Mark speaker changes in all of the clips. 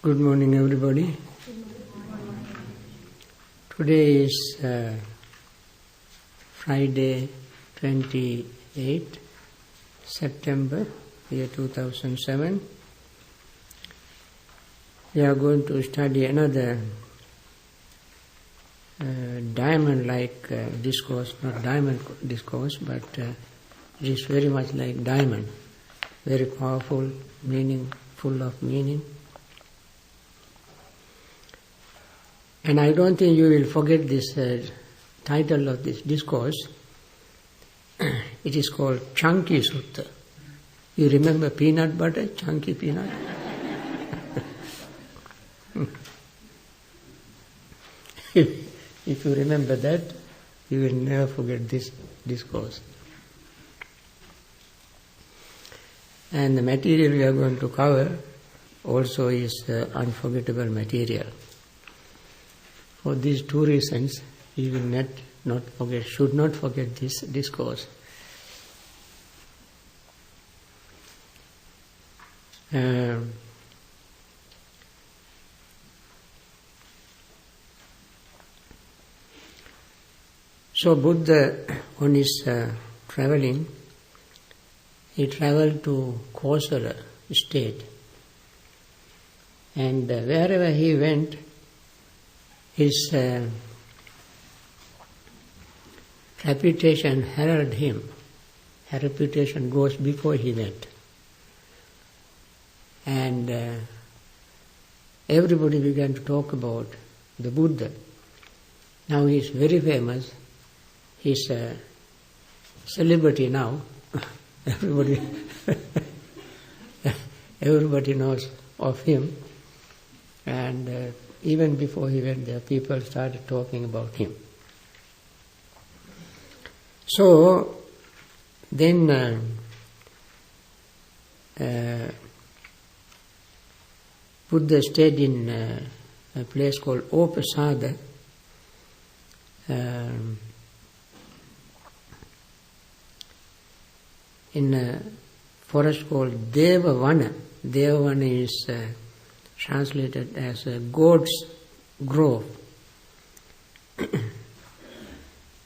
Speaker 1: Good morning, everybody. Today is Friday, 28 September, year 2007. We are going to study another diamond-like discourse, not diamond discourse, but it is very much like diamond, very powerful, full of meaning. And I don't think you will forget this title of this discourse. It is called Canki Sutta. You remember peanut butter, chunky peanut? If you remember that, you will never forget this discourse. And the material we are going to cover also is unforgettable material. For these two reasons, you will should not forget this discourse. So Buddha, on his traveling, he traveled to Kosala state, and wherever he went, his reputation heralded him. Her reputation goes before he went. And everybody began to talk about the Buddha. Now he is very famous. He is a celebrity now. Everybody knows of him. And even before he went there, people started talking about him. So, then Buddha stayed in a place called Opasada, in a forest called Devavana. Devavana is translated as a God's grove.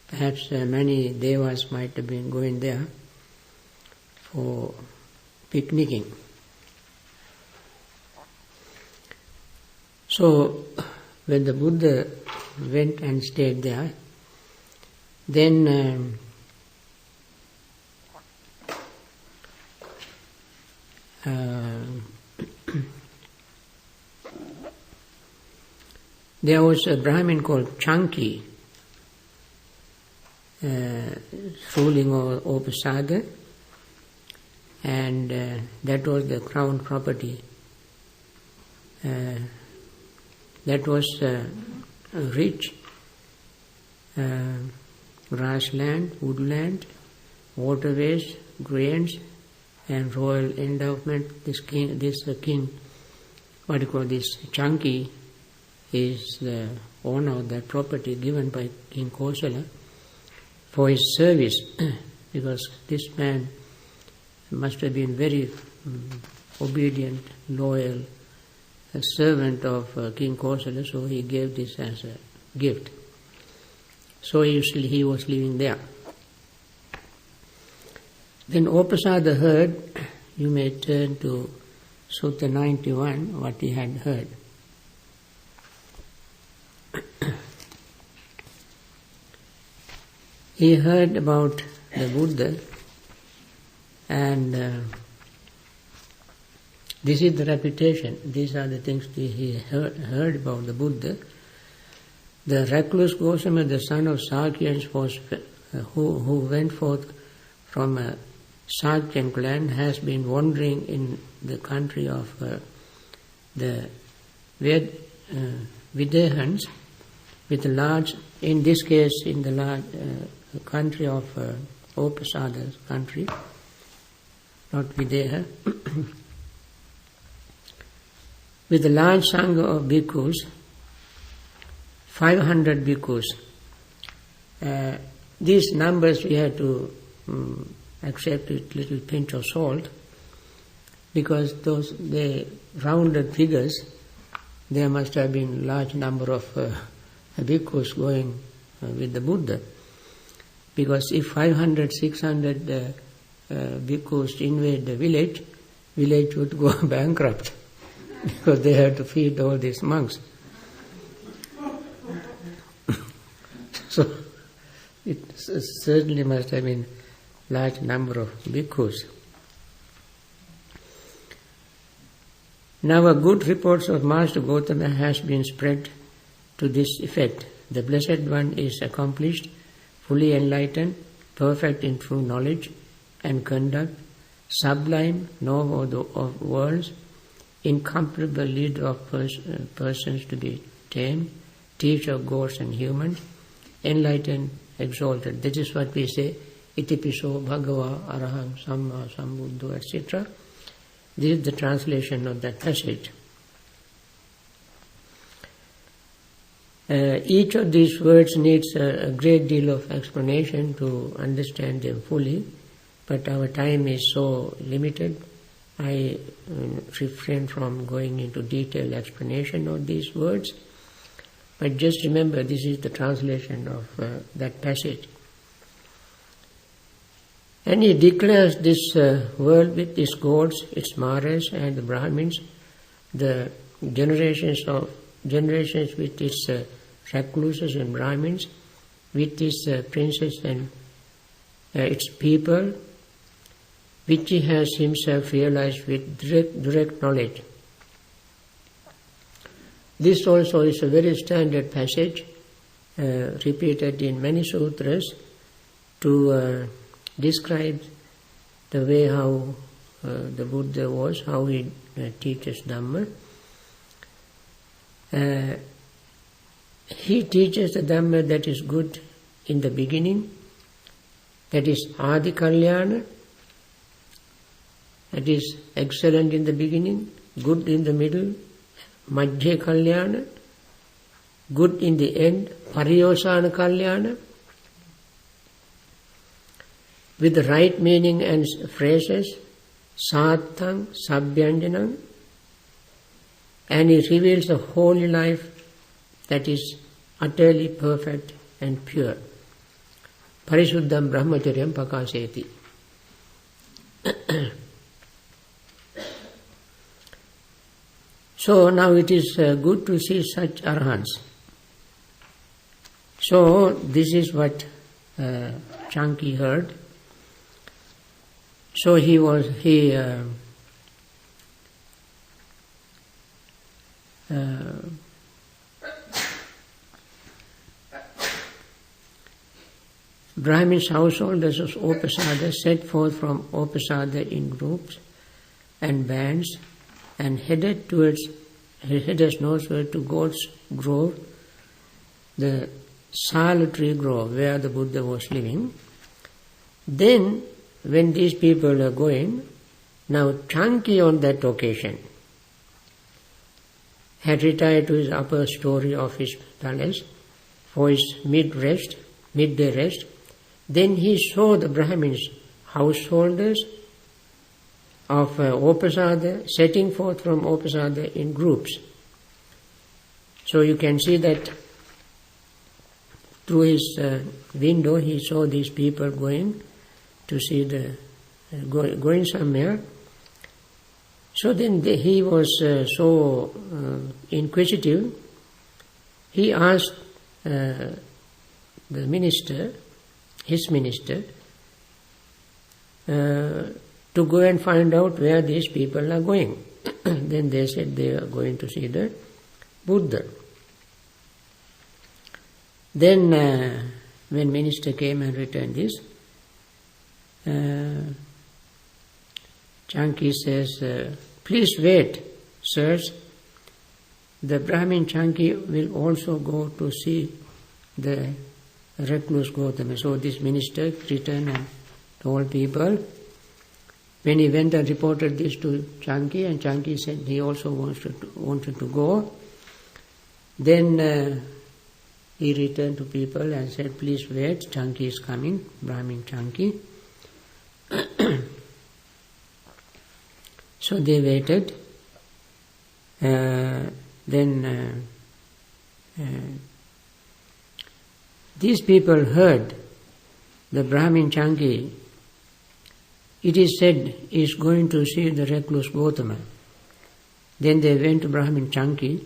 Speaker 1: Perhaps many devas might have been going there for picnicking. So, when the Buddha went and stayed there, then there was a Brahmin called Canki ruling over Opasada, and that was the crown property. That was rich grassland, woodland, waterways, grains, and royal endowment. This king, Canki, is the owner of that property given by King Kosala for his service, because this man must have been very obedient, loyal, a servant of King Kosala, so he gave this as a gift. So he was living there. Then Opasada heard, you may turn to Sutta 91, what he had heard. He heard about the Buddha, and this is the reputation. These are the things he heard about the Buddha. The recluse Gosama, the son of Sakyans, who went forth from a Sakyan clan, has been wandering in the country of the Videhans, with a large, in this case, in the large country of Opasada's country, not Videha, with a large sangha of bhikkhus, 500 bhikkhus. These numbers we have to accept with little pinch of salt, because they rounded figures there must have been large number of bhikkhus going with the Buddha. Because if 500, 600 bhikkhus invade the village would go bankrupt because they have to feed all these monks. So it certainly must have been large number of bhikkhus. Now a good report of Master Gautama has been spread to this effect. The Blessed One is accomplished, fully enlightened, perfect in true knowledge and conduct, sublime, knower of worlds, incomparable leader of persons to be tamed, teacher of gods and humans, enlightened, exalted. This is what we say, Itipiso Bhagava Araham Samma Sambuddho, etc. This is the translation of that passage. Each of these words needs a great deal of explanation to understand them fully, but our time is so limited, I refrain from going into detailed explanation of these words. But just remember, this is the translation of that passage. And he declares this world with its gods, its Maras and the Brahmins, the generations with its recluses and Brahmins, with its princes and its people, which he has himself realized with direct knowledge. This also is a very standard passage, repeated in many sutras, to describe the way how the Buddha was, how he teaches Dhamma. He teaches the Dhamma that is good in the beginning, that is Adi Kalyana, that is excellent in the beginning, good in the middle, Majjhima Kalyana, good in the end, Pariyosana Kalyana, with the right meaning and phrases, Sattang, Sabhyanjanam, and he reveals a holy life that is utterly perfect and pure. Parisuddham Brahmacharyam Pakaseti. So now it is good to see such arahants. So this is what Canki heard. So Brahmins householders of Upasada set forth from Upasada in groups and bands and headed northward to God's grove, the solitary grove where the Buddha was living. Then, when these people are going, now Canki on that occasion had retired to his upper story of his palace for his midday rest. Then he saw the Brahmins, householders of Upasada, setting forth from Upasada in groups. So you can see that through his window he saw these people going to see going somewhere. So then he was so inquisitive, he asked the minister, his minister, to go and find out where these people are going. Then they said they are going to see the Buddha. Then when minister came and returned this, Canki says, please wait, sirs. The Brahmin Canki will also go to see the recluse Gautama. So this minister returned and told people. When he went and reported this to Canki, and Canki said he also wanted to go, then he returned to people and said, please wait, Canki is coming, Brahmin Canki. So they waited. Then these people heard the Brahmin Canki, it is said, is going to see the recluse Gautama. Then they went to Brahmin Canki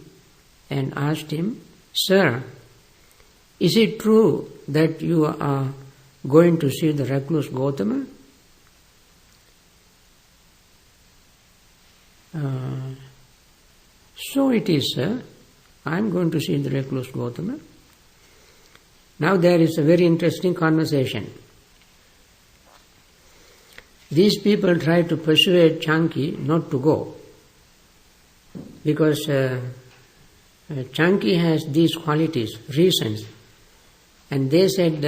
Speaker 1: and asked him, "Sir, is it true that you are going to see the recluse Gautama?" "So it is, sir. I am going to see the recluse Gautama." Now there is a very interesting conversation. These people try to persuade Canki not to go, because Canki has these qualities, reasons, and they said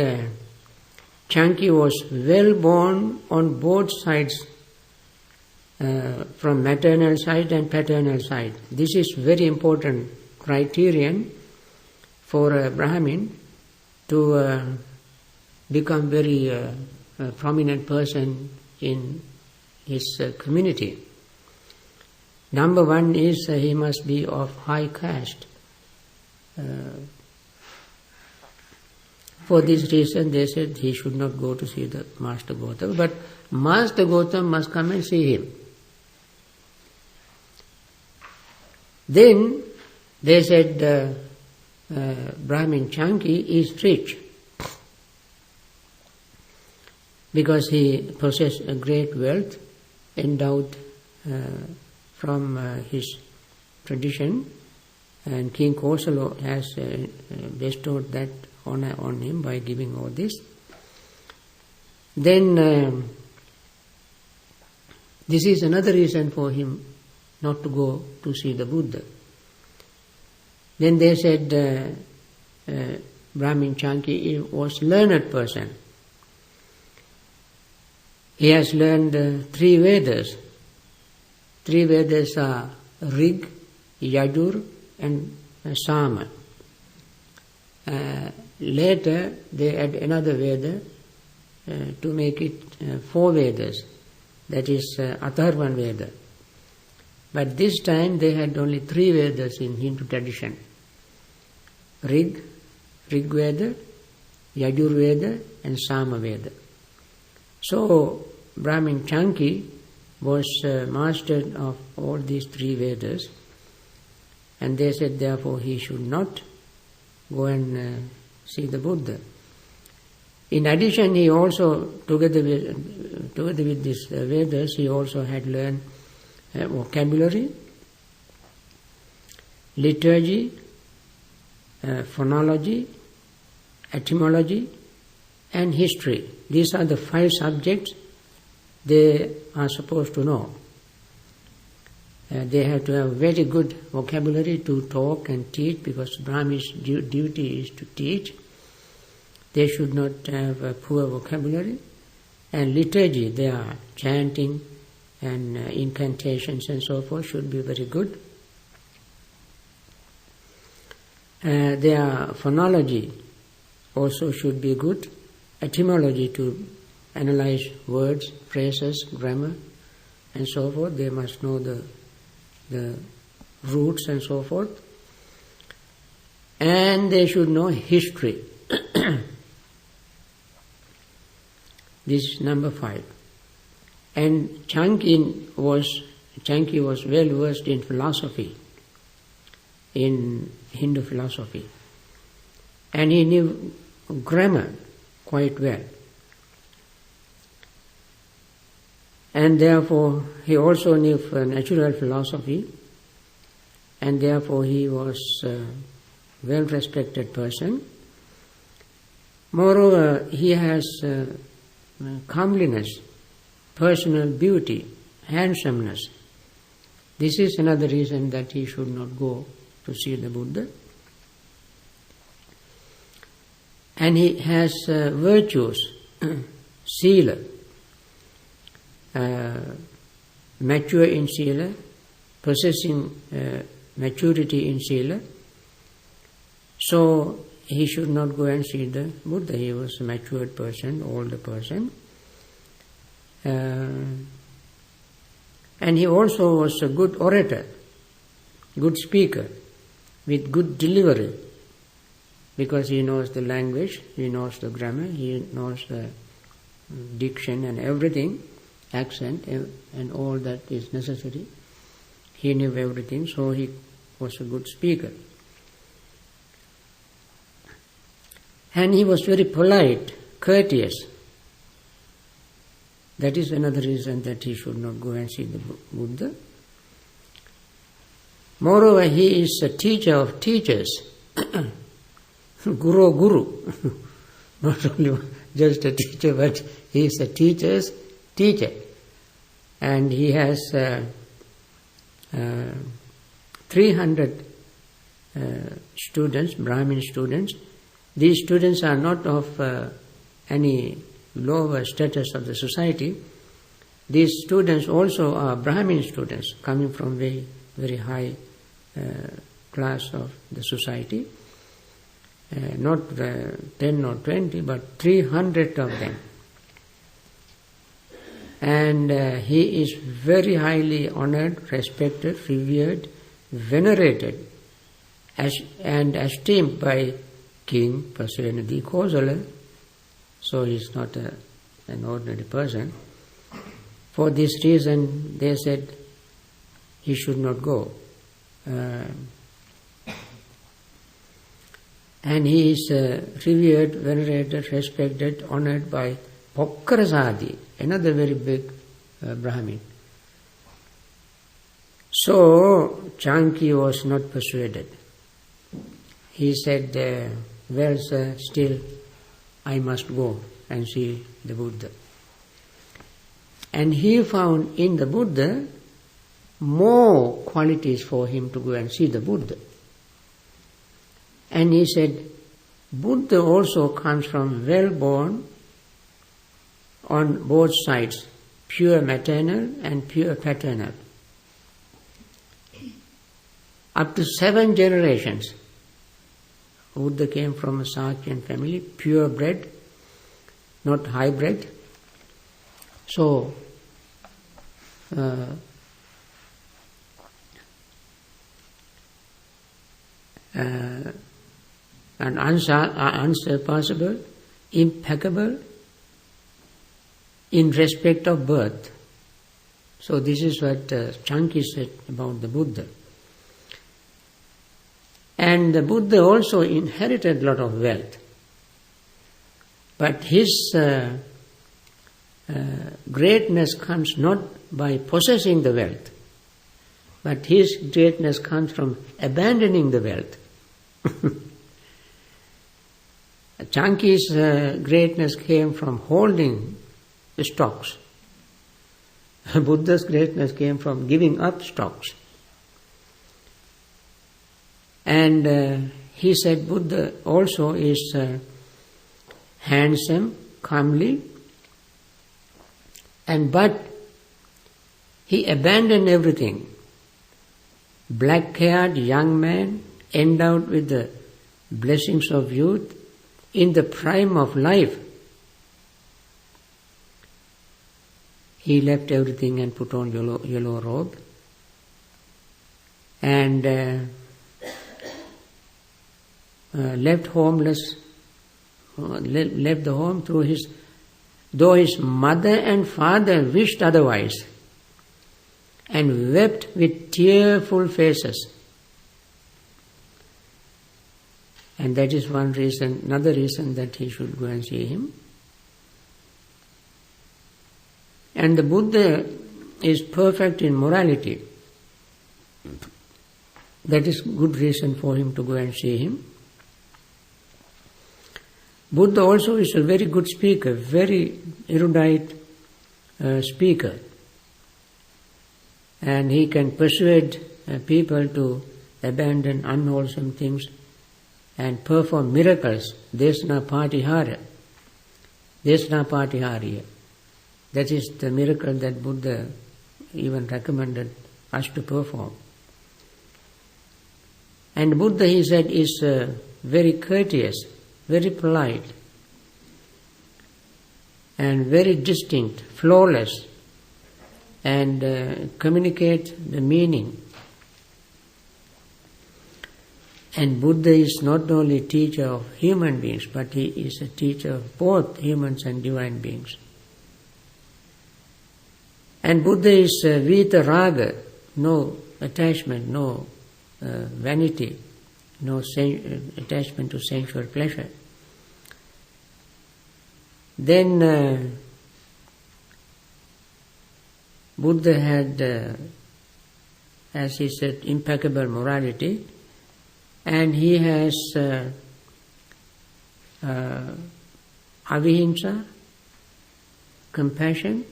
Speaker 1: Canki was well born on both sides, from maternal side and paternal side. This is very important criterion for a Brahmin to become very prominent person in his community. Number one is he must be of high caste. For this reason they said he should not go to see the Master Gautama, but Master Gautama must come and see him. Then they said Brahmin Canki is rich because he possessed a great wealth endowed from his tradition, and King Kosala has bestowed that honor on him by giving all this. Then this is another reason for him not to go to see the Buddha. Then they said Brahmin Canki was a learned person. He has learned 3 Vedas. 3 Vedas are Rig, Yajur and Sama. Later they add another Veda to make it 4 Vedas, that is Atharvan Veda. But this time they had only 3 Vedas in Hindu tradition. Rig Veda, Yajur Veda and Sama Veda. So Brahmin Canki was master of all these 3 Vedas, and they said therefore he should not go and see the Buddha. In addition, he also, together with these Vedas, he also had learned vocabulary, liturgy, phonology, etymology and history. These are the 5 subjects they are supposed to know. They have to have very good vocabulary to talk and teach, because Brahmin's duty is to teach. They should not have a poor vocabulary. And liturgy, they are chanting and incantations and so forth should be very good. Their phonology also should be good. Etymology, to analyze words, phrases, grammar and so forth. They must know the roots and so forth. And they should know history. This is number 5. And Canki was well versed in philosophy, in Hindu philosophy. And he knew grammar quite well. And therefore he also knew natural philosophy, and therefore he was a well-respected person. Moreover, he has comeliness, personal beauty, handsomeness. This is another reason that he should not go to see the Buddha. And he has virtues, sila, mature in sila, possessing maturity in sila. So he should not go and see the Buddha. He was a matured person, older person. And he also was a good orator, good speaker. with good delivery, because he knows the language, he knows the grammar, he knows the diction and everything, accent and all that is necessary. He knew everything, so he was a good speaker. And he was very polite, courteous. That is another reason that he should not go and see the Buddha. Moreover, he is a teacher of teachers. Guru. Not only just a teacher, but he is a teacher's teacher. And he has 300 students, Brahmin students. These students are not of any lower status of the society. These students also are Brahmin students, coming from very, very high class of the society. Not 10 or 20, but 300 of them. And he is very highly honored, respected, revered, venerated, and esteemed by King Pasenadi Kosala. So he is not an ordinary person. For this reason, they said he should not go. And he is revered, venerated, respected, honored by Pokkarasadi, another very big Brahmin. So Canki was not persuaded. He said, well, sir, still I must go and see the Buddha. And he found in the Buddha more qualities for him to go and see the Buddha. And he said, Buddha also comes from well-born on both sides, pure maternal and pure paternal. Up to 7 generations. Buddha came from a Sakyan family, purebred, not hybrid. So, and unsurpassable, impeccable in respect of birth. So this is what Canki said about the Buddha. And the Buddha also inherited a lot of wealth. But his greatness comes not by possessing the wealth, but his greatness comes from abandoning the wealth. Canki's greatness came from holding the stocks. Buddha's greatness came from giving up stocks. And he said Buddha also is handsome, comely, but he abandoned everything. Black-haired young man, endowed with the blessings of youth, in the prime of life. He left everything and put on yellow robe. And left homeless, left the home though his mother and father wished otherwise, and wept with tearful faces. And that is one reason, another reason that he should go and see him. And the Buddha is perfect in morality. That is good reason for him to go and see him. Buddha also is a very good speaker, very erudite speaker. And he can persuade people to abandon unwholesome things and perform miracles. Desna Patihara. That is the miracle that Buddha even recommended us to perform. And Buddha, he said, is very courteous, very polite, and very distinct, flawless, and communicate the meaning. And Buddha is not only teacher of human beings, but he is a teacher of both humans and divine beings. And Buddha is vita raga, no attachment, no vanity, no attachment to sensual pleasure. Then Buddha had, as he said, impeccable morality, and he has avihimsa, compassion,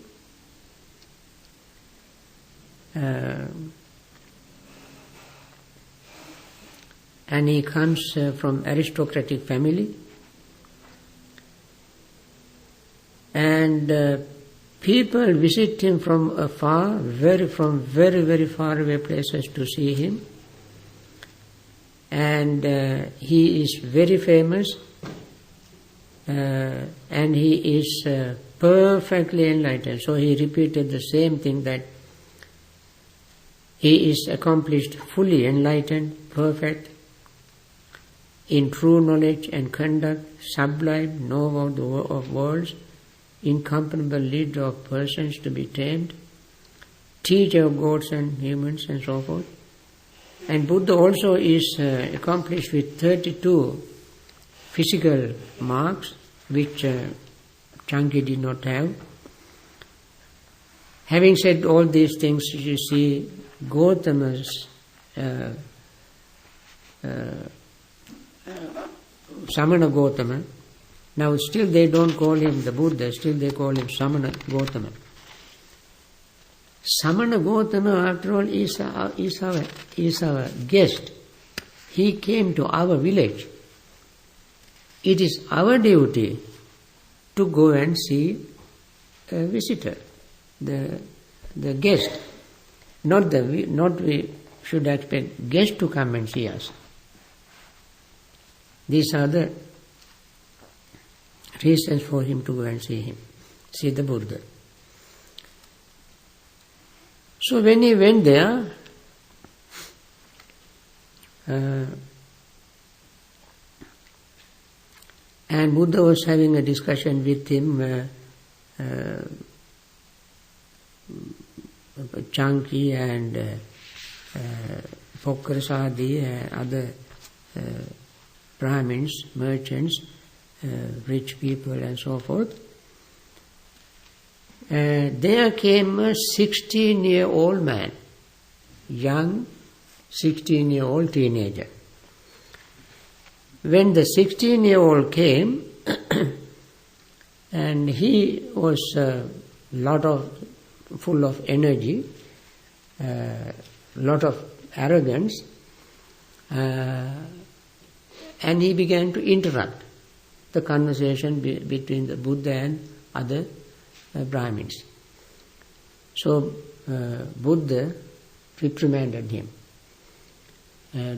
Speaker 1: and he comes from aristocratic family, and people visit him from afar, from very far away places to see him, and he is very famous, and he is perfectly enlightened. So he repeated the same thing, that he is accomplished, fully enlightened, perfect, in true knowledge and conduct, sublime, knower of worlds, incomparable leader of persons to be tamed, teacher of gods and humans, and so forth. And Buddha also is accomplished with 32 physical marks, which Canki did not have. Having said all these things, you see, Gautama's Samana Gautama, now still they don't call him the Buddha, still they call him Samana Gautama. Samana Gautama, after all, is our guest. He came to our village. It is our duty to go and see a visitor, the guest. Not we should expect guests to come and see us. These are the reasons for him to go and see the Buddha. So when he went there, and Buddha was having a discussion with him, Canki and Pokkarasadi and other Brahmins, merchants, rich people and so forth. There came a 16-year-old man, young 16-year-old teenager. When the 16-year-old came, and he was full of energy, lot of arrogance, and he began to interrupt the conversation between the Buddha and other Brahmins. So Buddha reprimanded him,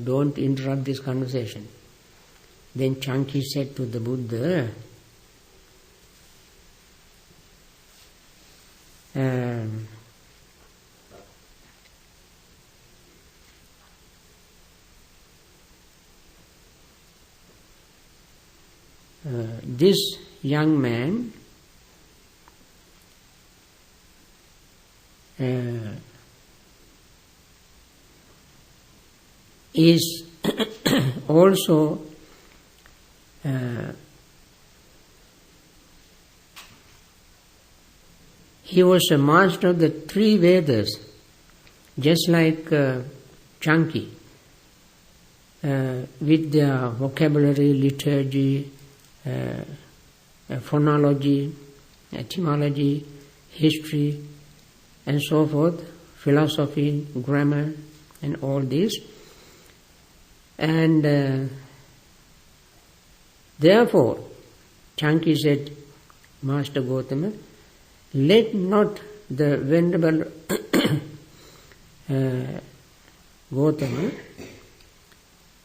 Speaker 1: don't interrupt this conversation. Then Canki said to the Buddha, this young man is also he was a master of the 3 Vedas, just like Canki, with their vocabulary, liturgy, phonology, etymology, history, and so forth, philosophy, grammar, and all this. And therefore, Canki said, Master Gautama, let not the Venerable Gautama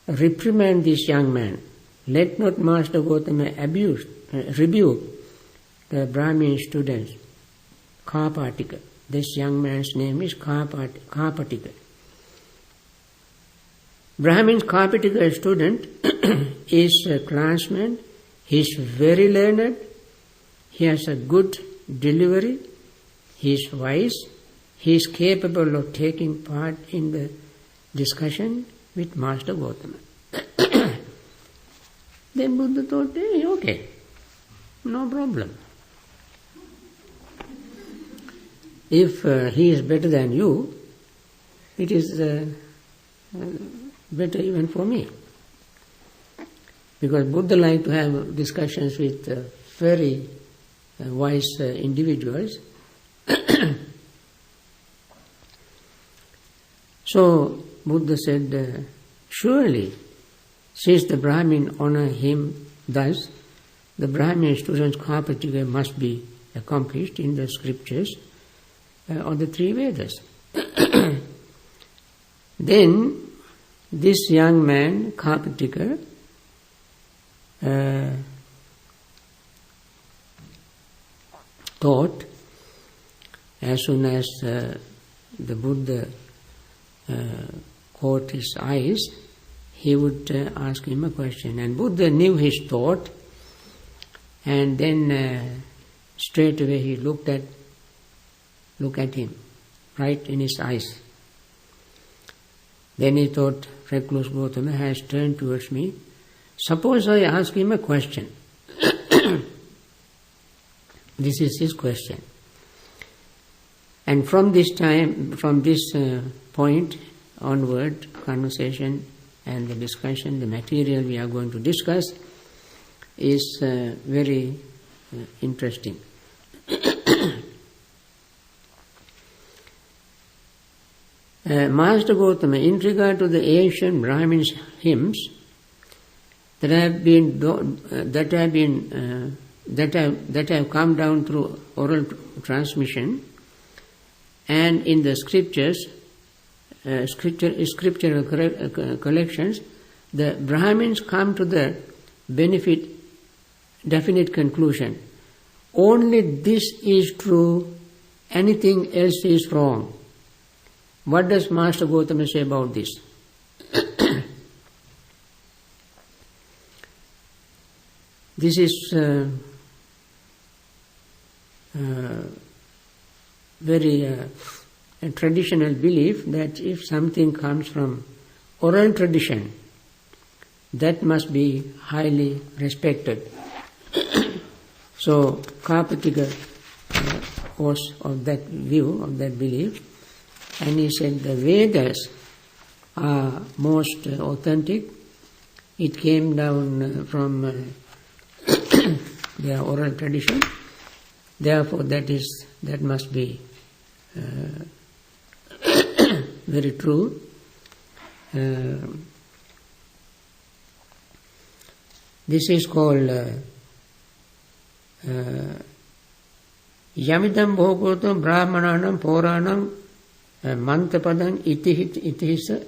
Speaker 1: reprimand this young man. Let not Master Gautama rebuke the Brahmin students, Karpatika. This young man's name is Karpatika. Brahmin's Kapataka student is a classman. He is very learned. He has a good delivery. He is wise. He is capable of taking part in the discussion with Master Gautama. Then Buddha thought, hey, okay, no problem. If he is better than you, it is better even for me. Because Buddha liked to have discussions with very wise individuals. So Buddha said, surely, since the Brahmin honor him thus, the Brahmin student's Kapataka must be accomplished in the scriptures or the three Vedas. Then this young man, Kapataka, thought, as soon as the Buddha caught his eyes, he would ask him a question. And Buddha knew his thought, and then straight away he looked at him, right in his eyes. Then he thought, recluse Gautama has turned towards me. Suppose I ask him a question. This is his question. And from this point onward, conversation and the discussion, the material we are going to discuss is very interesting. Master Gautama, in regard to the ancient Brahmins' hymns that have come down through oral transmission, and in the scriptures, scriptural collections, the Brahmins come to the definite conclusion. Only this is true, anything else is wrong. What does Master Gautama say about this? This is very a traditional belief that if something comes from oral tradition, that must be highly respected. So Kapataka was of that view, of that belief, and he said the Vedas are most authentic. It came down from their oral tradition. Therefore, that must be very true. This is called Yamidam Bhogotam Brahmananam Puranam Mantapadam Itihisa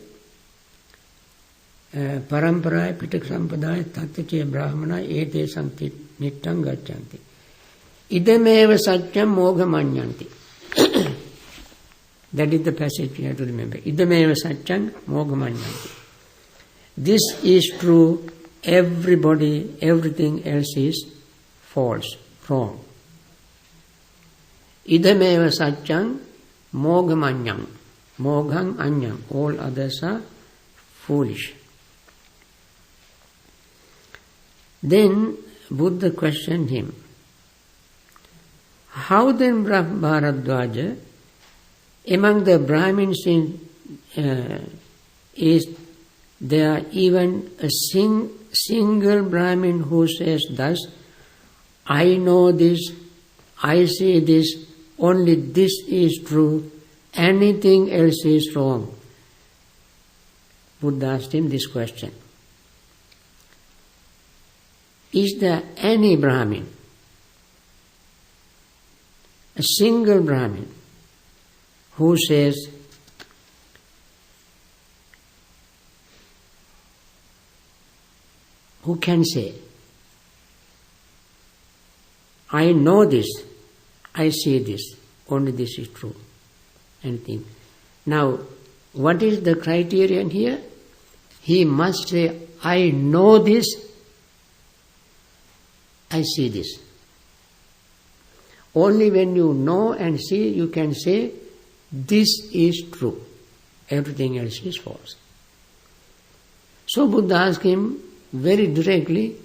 Speaker 1: Paramparaya Pitak Sampadaya Tattache Brahmana Ete Santi Nittang Gachanti Idameva Satyam Mogamanyanti. That is the passage we have to remember. Idameva Satyam Mogamanyanti. This is true. Everything else is false, wrong. Idameva Satyam Mogamanyam. Mogham Anyam. All others are foolish. Then Buddha questioned him. How then Bharadwaja, among the Brahmins is there even a single Brahmin who says thus, I know this, I see this, only this is true, anything else is wrong? Buddha asked him this question. Is there any Brahmin, a single Brahmin, who says, who can say, I know this, I see this, only this is true, anything. Now, what is the criterion here? he must say, I know this, I see this. Only when you know and see, you can say, this is true. Everything else is false. So Buddha asked him very directly,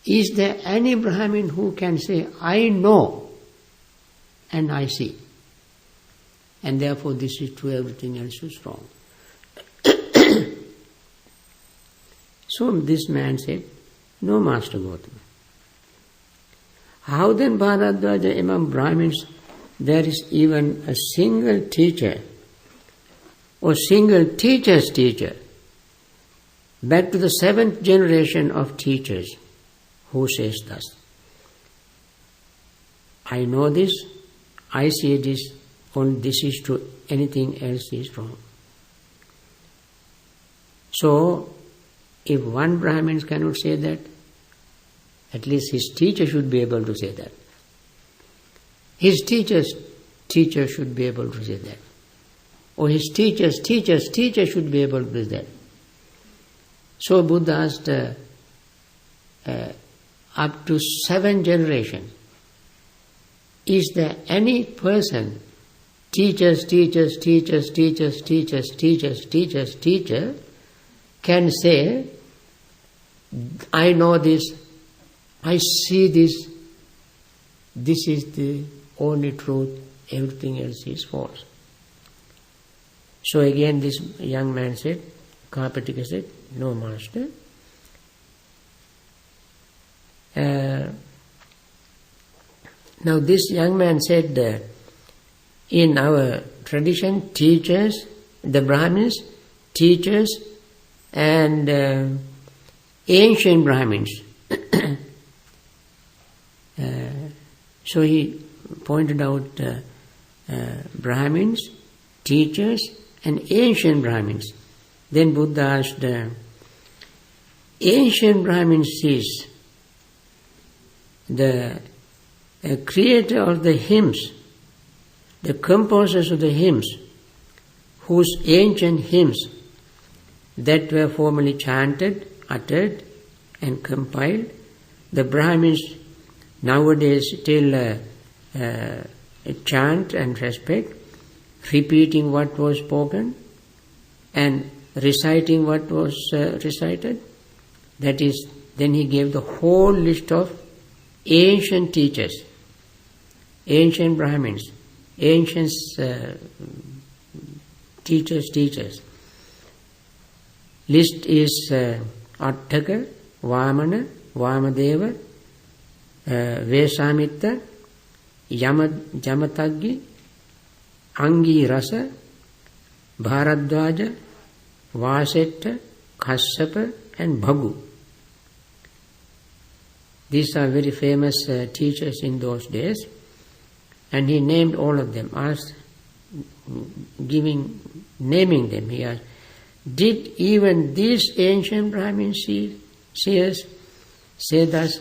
Speaker 1: is there any Brahmin who can say, I know and I see, and therefore this is true, everything else is wrong? So this man said, no, Master Gautama. How then, Bharadwaja, among Brahmins there is even a single teacher or single teacher's teacher, back to the 7th generation of teachers, who says thus, I know this, I see this, only this is true, anything else is wrong. So, if one Brahmin cannot say that, at least his teacher should be able to say that. His teacher's teacher should be able to say that. Or his teacher's teacher's teacher should be able to say that. So Buddha asked, up to 7 generations, is there any person, teacher, can say, I know this, I see this, this is the only truth, everything else is false. So again this young man said, Kapatika said, no, Master. Now this young man said, in our tradition, teachers, the Brahmins, teachers, and ancient Brahmins. So he pointed out Brahmins, teachers, and ancient Brahmins. Then Buddha asked, ancient Brahmins is the creator of the hymns, the composers of the hymns, whose ancient hymns that were formerly chanted, uttered, and compiled, the Brahmins nowadays still chant and respect, repeating what was spoken and reciting what was recited. That is, then he gave the whole list of ancient teachers, ancient Brahmins, ancient teachers. List is Attaka, Vamana, Vamadeva, Vesamitta, Jamataggi, Angi Rasa, Bharadwaja, Vasetta, Kassapa, and Bhagu. These are very famous teachers in those days, and he named all of them. Naming them, he asked, did even these ancient Brahmins say thus,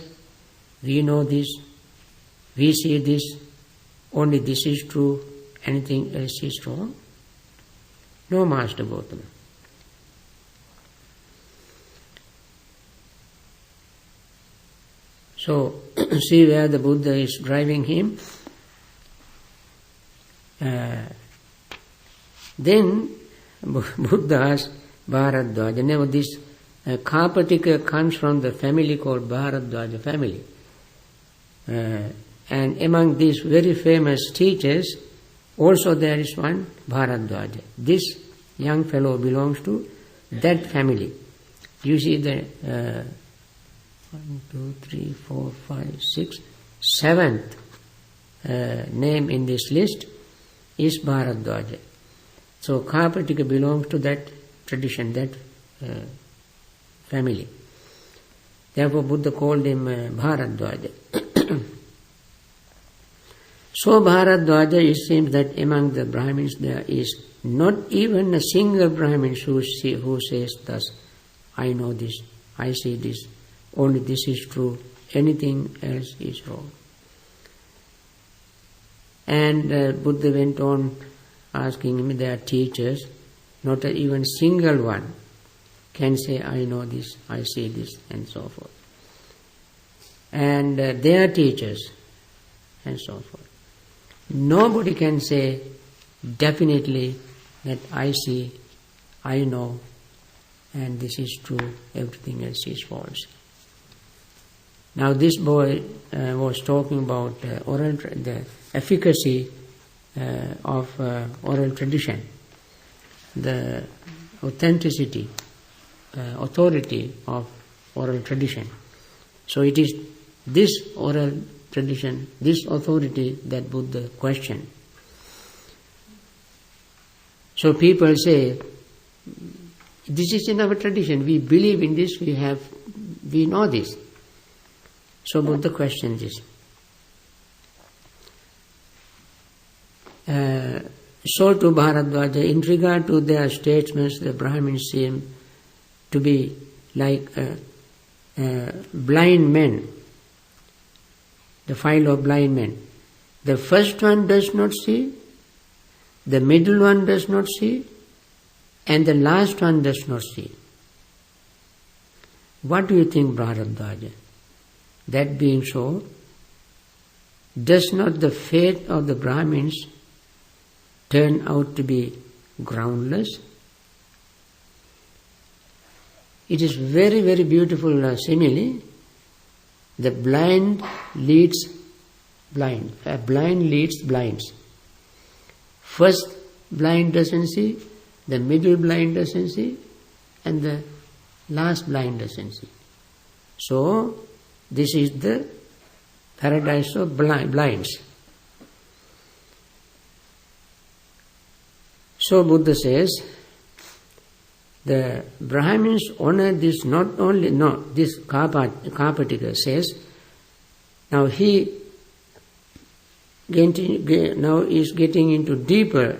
Speaker 1: we know this, we see this, only this is true, anything else is wrong? No, Master Gautama. So, see where the Buddha is driving him. Then Buddha asked Bharadwaja. Now this Kapatika comes from the family called Bharadwaja family. And among these very famous teachers, also there is one Bharadwaja. This young fellow belongs to that family. You see the 1, 2, 3, 4, 5, 6, 7th name in this list is Bharadwaja. So Kapatika belongs to that tradition, that family. Therefore Buddha called him Bharadwaja. So Bharadwaja, it seems that among the Brahmins there is not even a single Brahmin who says thus, I know this, I see this, only this is true, anything else is wrong. And Buddha went on asking him, their teachers, not even single one can say, I know this, I see this, and so forth. And their teachers, and so forth. Nobody can say definitely that I see, I know, and this is true, everything else is false. Now this boy was talking about the efficacy of oral tradition, the authenticity, authority of oral tradition. So it is this oral tradition, this authority that Buddha questioned. So people say, this is in our tradition, we believe in this, we know this. So Buddha questioned this. So to Bharadwaja, in regard to their statements, the Brahmins seem to be like blind men, the file of blind men. The first one does not see, the middle one does not see, and the last one does not see. What do you think, Bharadwaja? That being so, does not the faith of the Brahmins turn out to be groundless? It is very, very beautiful simile. The blind leads blind. A blind leads blinds. First blind doesn't see, the middle blind doesn't see, and the last blind doesn't see. So, this is the paradise of blinds. So Buddha says, the Brahmins honor this not only, this Kapatika says, now he now is getting into deeper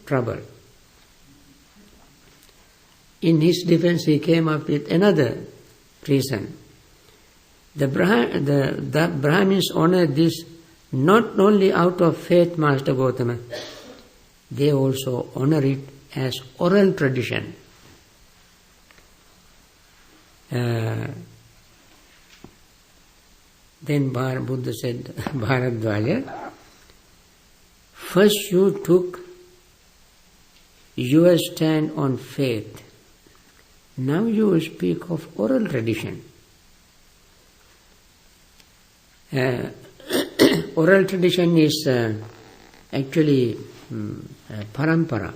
Speaker 1: trouble. In his defense he came up with another reason. The Brahmins honor this not only out of faith, Master Gautama, they also honor it as oral tradition. Then Buddha said, Bharadwaja, first you took your stand on faith. Now you will speak of oral tradition. Oral tradition is actually parampara.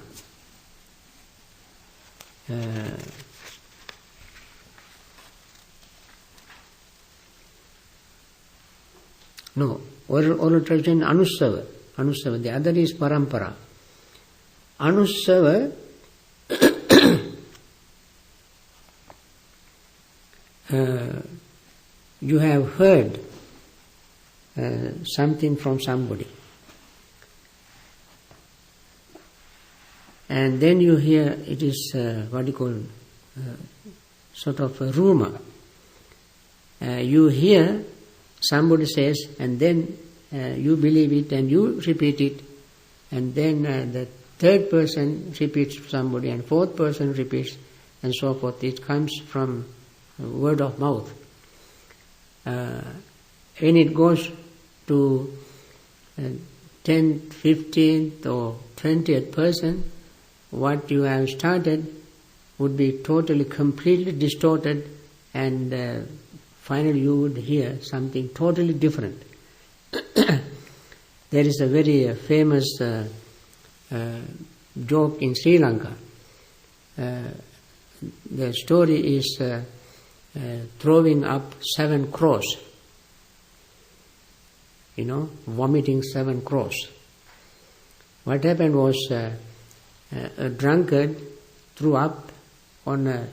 Speaker 1: Oral tradition anusava. The other is parampara. Anusava you have heard something from somebody. And then you hear it is sort of a rumor. You hear somebody says, and then you believe it and you repeat it, and then the third person repeats somebody, and fourth person repeats, and so forth. It comes from word of mouth. When it goes to 10th, 15th or 20th person, what you have started would be totally, completely distorted, and finally you would hear something totally different. There is a very famous joke in Sri Lanka. The story is throwing up 7 crows. Vomiting 7 crows. What happened was a drunkard threw up on a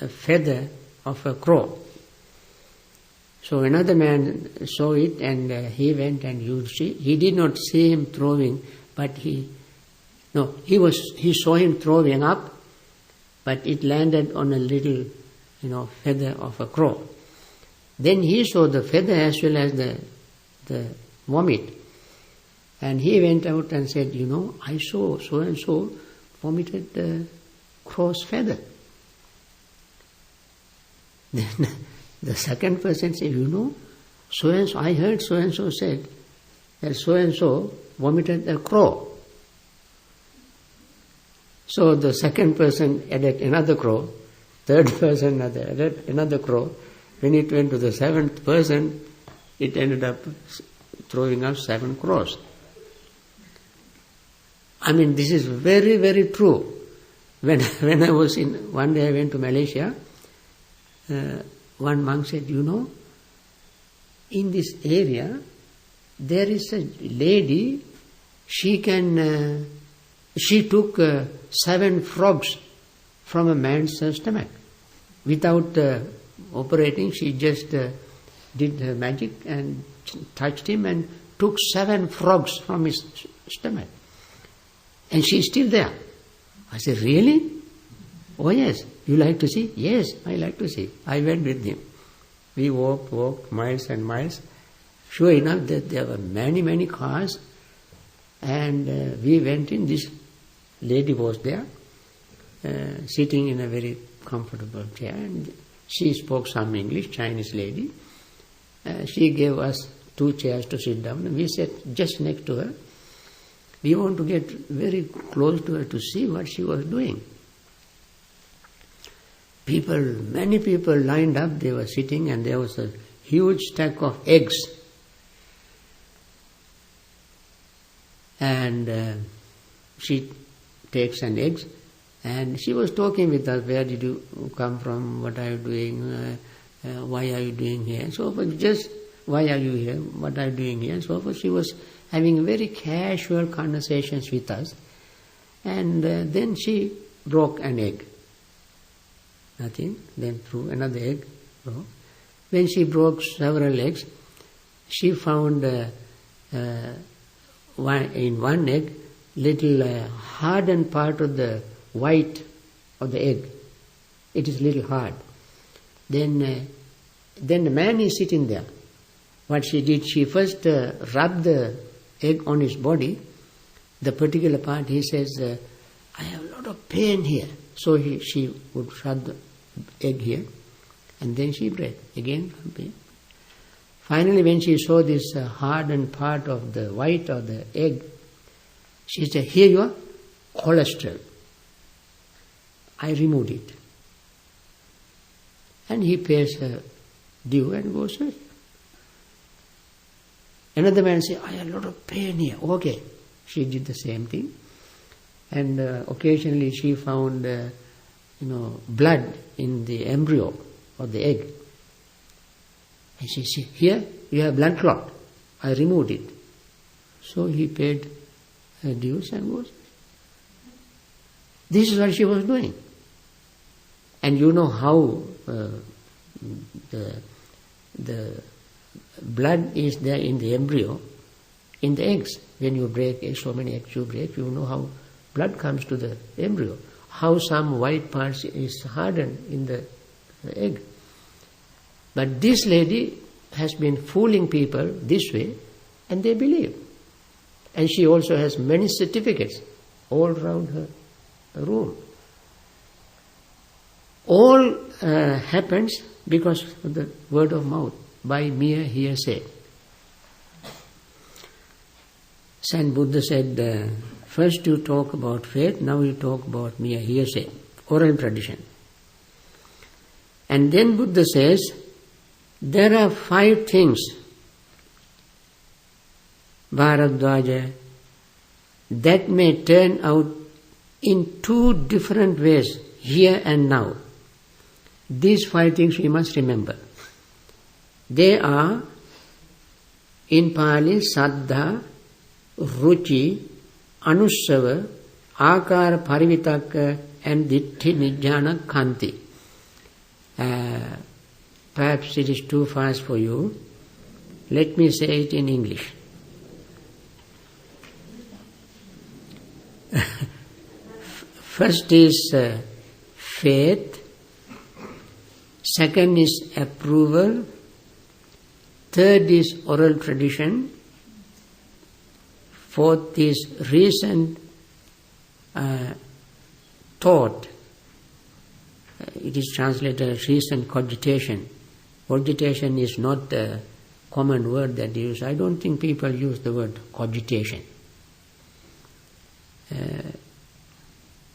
Speaker 1: feather of a crow. So another man saw it, and he went, and he did not see him throwing, but he saw him throwing up, but it landed on a little, feather of a crow. Then he saw the feather as well as the vomit, and he went out and said, I saw so and so vomited the crow's feather. Then the second person said, you know, so-and-so, I heard so-and-so said that so-and-so vomited a crow. So the second person added another crow, third person added another crow. When it went to the seventh person, it ended up throwing up 7 crows. I mean, this is very, very true. When I was one day I went to Malaysia, one monk said, you know, in this area, there is a lady, she took 7 frogs from a man's stomach. Without operating, she just did her magic and touched him and took 7 frogs from his stomach. And she's still there. I said, really? Oh yes. You like to see? Yes, I like to see. I went with him. We walked miles and miles. Sure enough, that there were many, many cars. And we went in. This lady was there, sitting in a very comfortable chair. And she spoke some English, Chinese lady. She gave us 2 chairs to sit down. And we sat just next to her. We want to get very close to her to see what she was doing. Many people lined up, they were sitting, and there was a huge stack of eggs. And she takes an egg, and she was talking with us, where did you come from, what are you doing, why are you doing here, and so forth. Just, why are you here, what are you doing here, and so forth. She was having very casual conversations with us. And then she broke an egg. Nothing. Then threw another egg. Broke. When she broke several eggs, she found in one egg little hardened part of the white of the egg. It is little hard. Then the man is sitting there. What she did, she first rubbed the egg on his body. The particular part, he says, I have a lot of pain here. So she would rub the egg here, and then she breathed again from pain. Finally, when she saw this hardened part of the white of the egg, she said, here you are, cholesterol. I removed it. And he pays her due and goes away. Another man said, I have a lot of pain here. Okay. She did the same thing. And occasionally she found, blood in the embryo of the egg. And she said, here you have blood clot. I removed it. So he paid her dues and goes. This is what she was doing. And you know how the blood is there in the embryo, in the eggs. When you break eggs, so many eggs you break, you know how blood comes to the embryo. How some white parts is hardened in the egg. But this lady has been fooling people this way, and they believe. And she also has many certificates all around her room. All happens because of the word of mouth, by mere hearsay. Saint Buddha said, first you talk about faith, now you talk about mere hearsay, oral tradition. And then Buddha says, there are 5 things, Bharadwaja, that may turn out in 2 different ways, here and now. These 5 things we must remember. They are, in Pali, Saddha, Ruci, Anussava, Akara Parivitaka, and Ditti Nijjhana Kanti. Perhaps it is too fast for you. Let me say it in English. First is faith. Second is approval. Third is oral tradition. Fourth is reasoned thought. it is translated as reason cogitation. Cogitation is not the common word that they use. I don't think people use the word cogitation.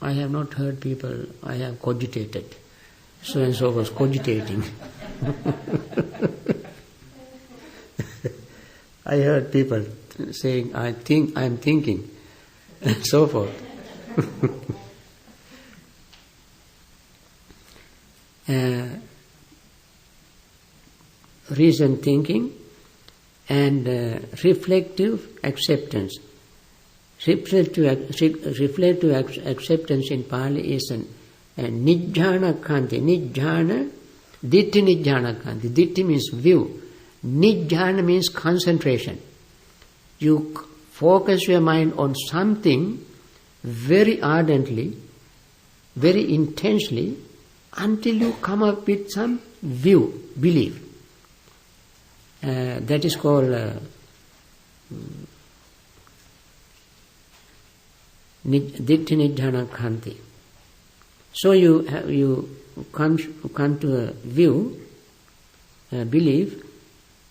Speaker 1: I have not heard people, I have cogitated. So and so was cogitating. I heard people saying, I am thinking, and so forth. Reason thinking and reflective acceptance. Reflective acceptance in Pali is a nijjhana kanti. Nijjhana, ditti nijjhana kanti. Ditti means view. Nijjhana means concentration. You focus your mind on something very ardently, very intensely, until you come up with some view, belief. That is called ditti nijjhana kanti. So you come to a view, belief,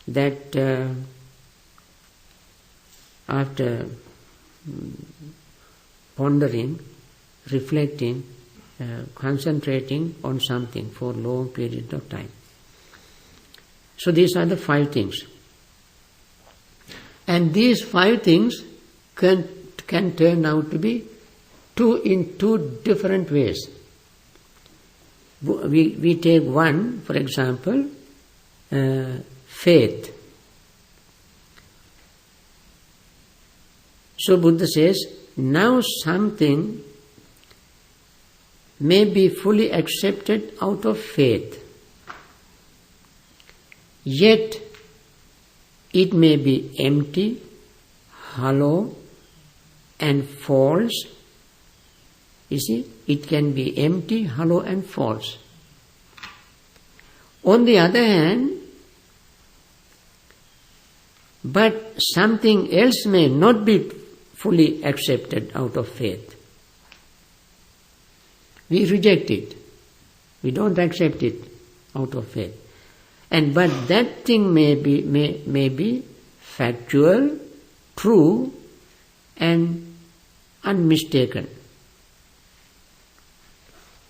Speaker 1: that after pondering, reflecting, concentrating on something for a long period of time. So these are the 5 things. And these 5 things can turn out to be in two different ways. We take one, for example, faith. So Buddha says, now something may be fully accepted out of faith, yet it may be empty, hollow, and false. You see, it can be empty, hollow, and false. On the other hand, but something else may not be fully accepted out of faith. We reject it. We don't accept it out of faith. But that thing may be factual, true, and unmistaken.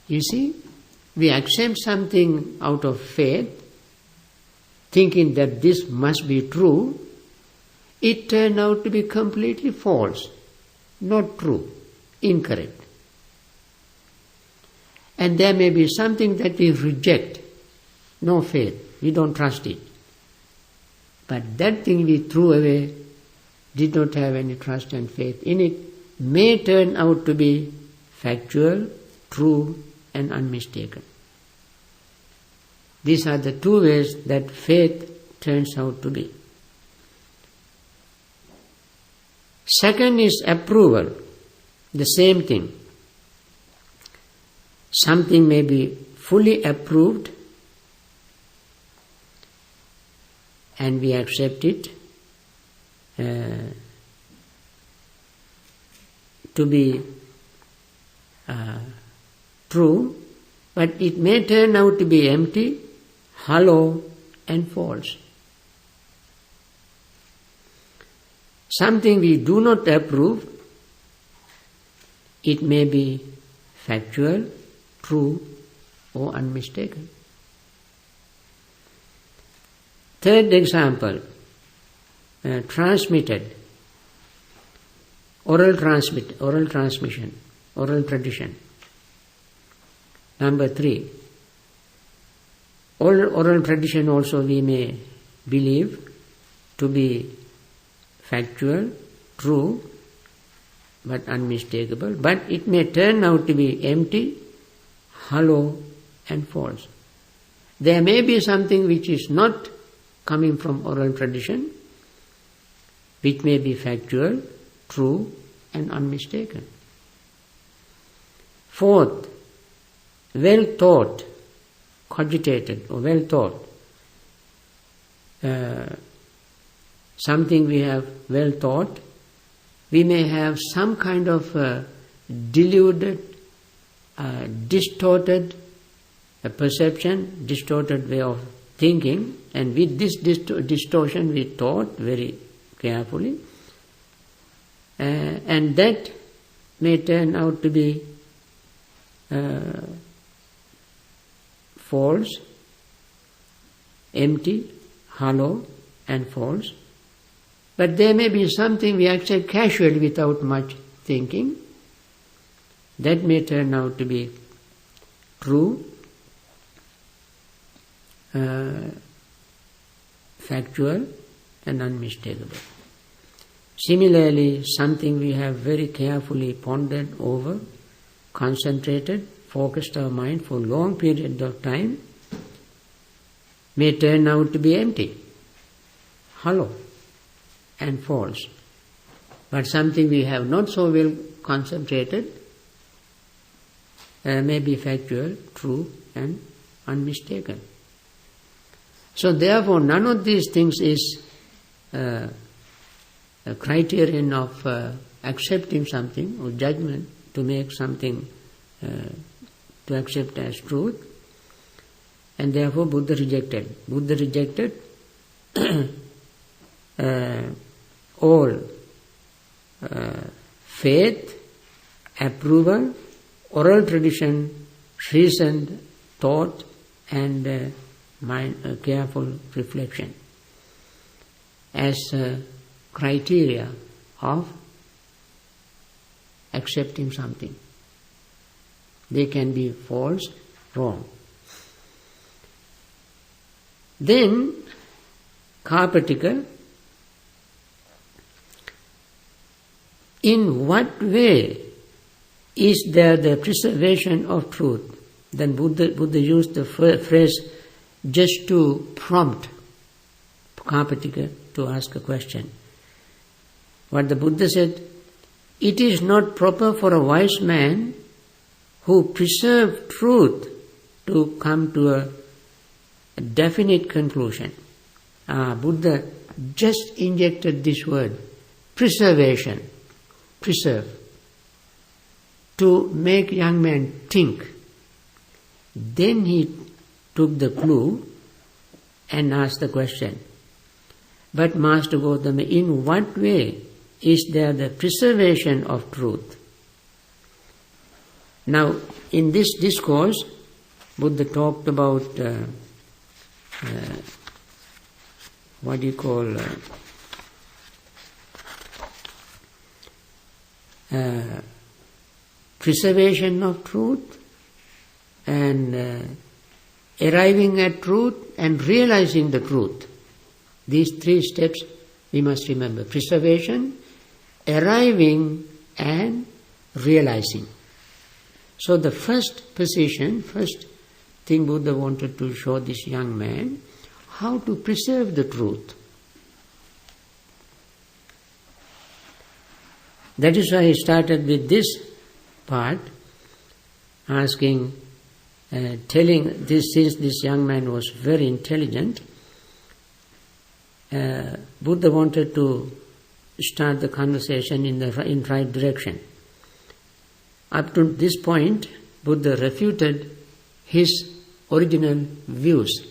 Speaker 1: You see, we accept something out of faith, thinking that this must be true. It turned out to be completely false, not true, incorrect. And there may be something that we reject, no faith, we don't trust it. But that thing we threw away, did not have any trust and faith in it, may turn out to be factual, true, and unmistaken. These are the 2 ways that faith turns out to be. Second is approval, the same thing. Something may be fully approved and we accept it to be true, but it may turn out to be empty, hollow, and false. Something we do not approve, it may be factual, true, or unmistaken. Third example, transmitted, oral transmission, oral tradition. Number 3, oral tradition also we may believe to be factual, true, but unmistakable, but it may turn out to be empty, hollow, and false. There may be something which is not coming from oral tradition, which may be factual, true, and unmistaken. Fourth, well thought, cogitated or well thought. Something we have well thought, we may have some kind of deluded, distorted a perception, distorted way of thinking, and with this distortion we thought very carefully, and that may turn out to be false, empty, hollow and false. But there may be something we accept casually without much thinking. That may turn out to be true, factual and unmistakable. Similarly, something we have very carefully pondered over, concentrated, focused our mind for long periods of time, may turn out to be empty, hollow and false. But something we have not so well concentrated may be factual, true and unmistaken. So therefore none of these things is a criterion of accepting something or judgment to make something to accept as truth, and therefore Buddha rejected. Buddha rejected all faith, approval, oral tradition, reasoned thought and careful reflection as criteria of accepting something. They can be false, wrong. Then, Karpatika, in what way is there the preservation of truth? Then Buddha used the phrase just to prompt Karpatika to ask a question. What the Buddha said, it is not proper for a wise man who preserves truth to come to a definite conclusion. Buddha just injected this word, preservation, preserve, to make young man think. Then he took the clue and asked the question. But Master Gautama, in what way is there the preservation of truth? Now, in this discourse, Buddha talked about what you call preservation of truth and arriving at truth and realizing the truth. These three steps we must remember: preservation, arriving and realizing. So the first thing Buddha wanted to show this young man, how to preserve the truth. That is why he started with this part, asking, telling this, since this young man was very intelligent, Buddha wanted to start the conversation in right direction. Up to this point, Buddha refuted his original views.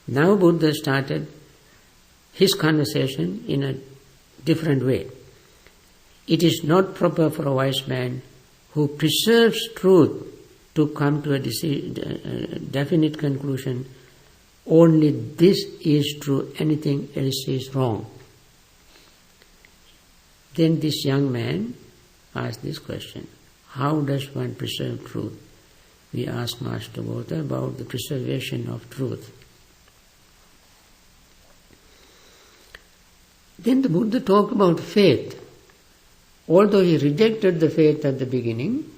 Speaker 1: Now Buddha started his conversation in a different way. It is not proper for a wise man who preserves truth to come to a definite conclusion. Only this is true, anything else is wrong. Then this young man asked this question: how does one preserve truth? We asked Master Gautama about the preservation of truth. Then the Buddha talked about faith. Although he rejected the faith at the beginning,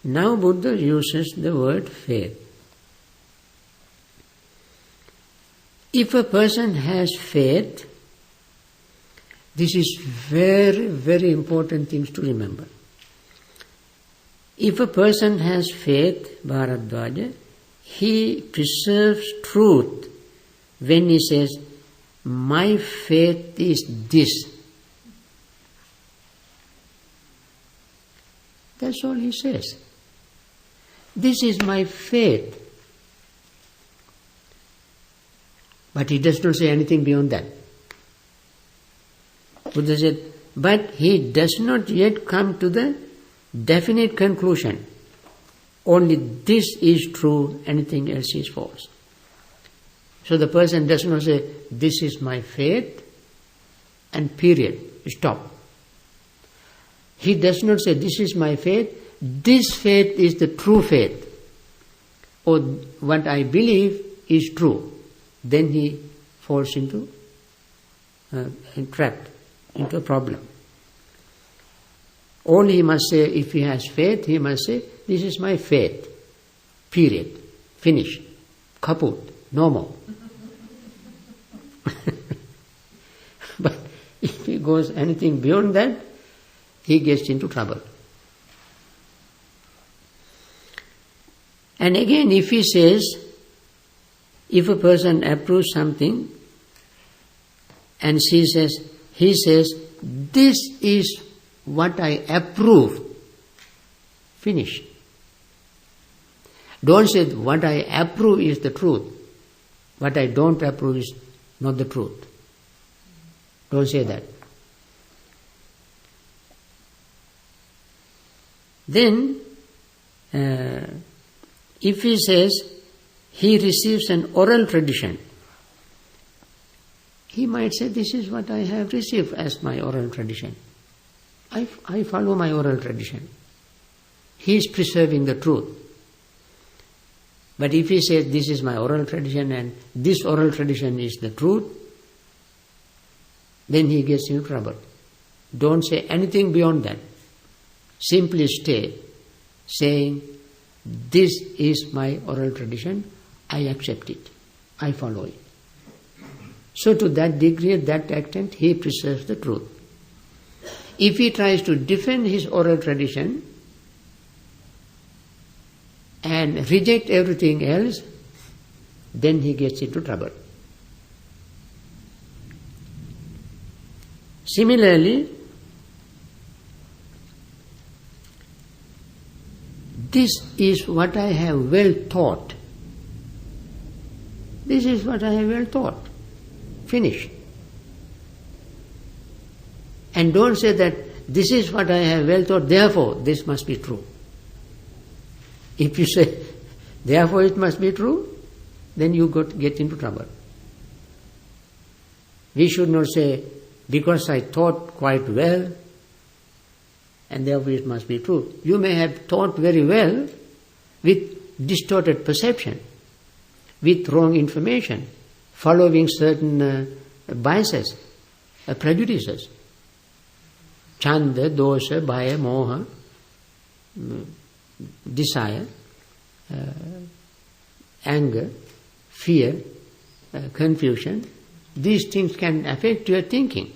Speaker 1: now Buddha uses the word faith. If a person has faith, this is very, very important things to remember. If a person has faith, Bharadwaja, he preserves truth when he says, my faith is this. That's all he says. this is my faith. But he does not say anything beyond that. Buddha said, but he does not yet come to the definite conclusion. Only this is true, anything else is false. So the person does not say, this is my faith, and period, stop. He does not say, this is my faith, this faith is the true faith, or what I believe is true. Then he falls into trapped into a problem. Only he must say, if he has faith, he must say, this is my faith, period, finish, kaput, no more. But if he goes anything beyond that, he gets into trouble. And again, if he says, if a person approves something and he says, this is what I approve, finish. Don't say what I approve is the truth. What I don't approve is not the truth. Don't say that. Then, if he says he receives an oral tradition, he might say, this is what I have received as my oral tradition. I follow my oral tradition. He is preserving the truth. But if he says, this is my oral tradition and this oral tradition is the truth, then he gets into trouble. Don't say anything beyond that. Simply stay saying, this is my oral tradition, I accept it, I follow it. So to that degree, that extent, he preserves the truth. If he tries to defend his oral tradition and reject everything else, then he gets into trouble. Similarly, this is what I have well taught. This is what I have well taught. Finish. And don't say that this is what I have well taught, therefore this must be true. If you say, therefore it must be true, then you get into trouble. We should not say, because I taught quite well, and therefore it must be true. You may have taught very well with distorted perception, with wrong information, following certain biases, prejudices. Chanda, dosha, bhaya, moha, desire, anger, fear, confusion. These things can affect your thinking.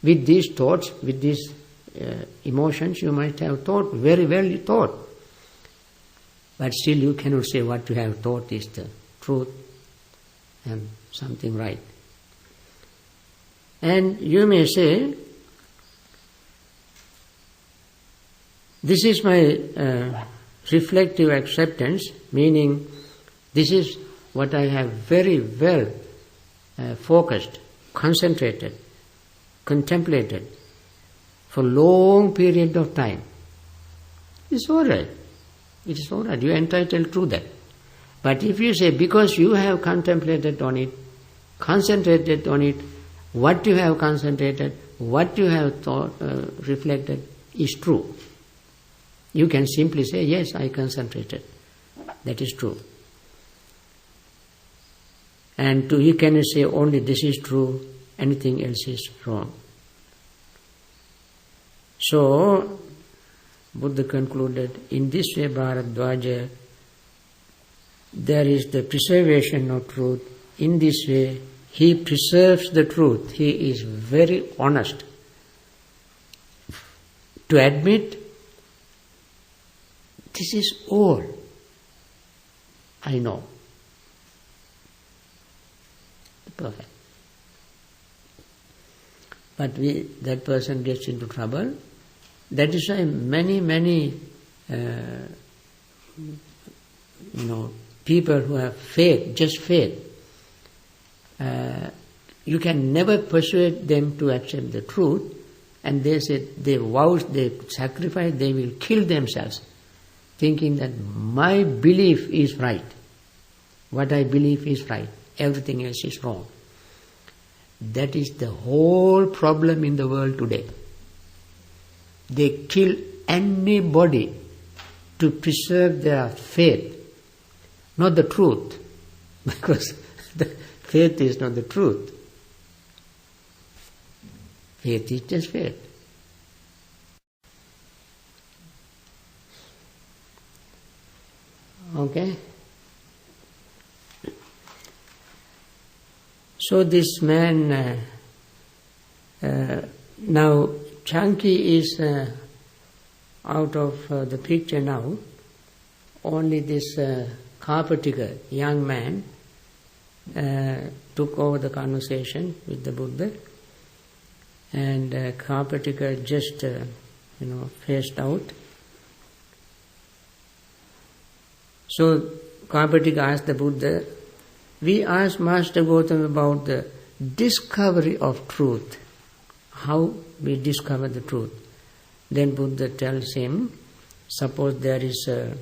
Speaker 1: With these thoughts, with these emotions, you might have thought very well thought. But still you cannot say what you have thought is the truth and something right. And you may say, this is my reflective acceptance, meaning this is what I have very well focused, concentrated, contemplated for long period of time. It's all right. It is all right. You are entitled to that. But if you say, because you have contemplated on it, concentrated on it, what you have concentrated, what you have thought, reflected is true. You can simply say, yes, I concentrated. That is true. And you cannot say only this is true, anything else is wrong. So, Buddha concluded, in this way, Bharadwaja, there is the preservation of truth. In this way, he preserves the truth. He is very honest to admit, this is all I know. Perfect. But that person gets into trouble. That is why many people who have faith, just faith, you can never persuade them to accept the truth, and they vow, they sacrifice, they will kill themselves, thinking that my belief is right. What I believe is right. Everything else is wrong. That is the whole problem in the world today. They kill anybody to preserve their faith, not the truth, because the faith is not the truth. Faith is just faith. Okay? So this man, now Canki is out of the picture now. Only this carpenter, young man, took over the conversation with the Buddha, and carpenter just faced out. So carpenter asked the Buddha, we asked Master Gautam about the discovery of truth, how we discover the truth. Then Buddha tells him, suppose there is a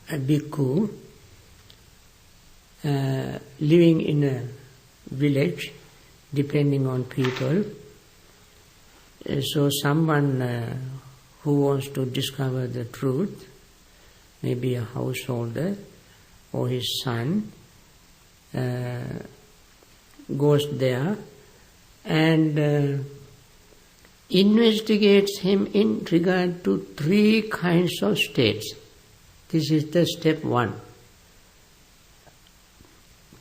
Speaker 1: bhikkhu living in a village, depending on people. So someone who wants to discover the truth, maybe a householder or his son, goes there and investigates him in regard to 3 kinds of states. This is the step 1.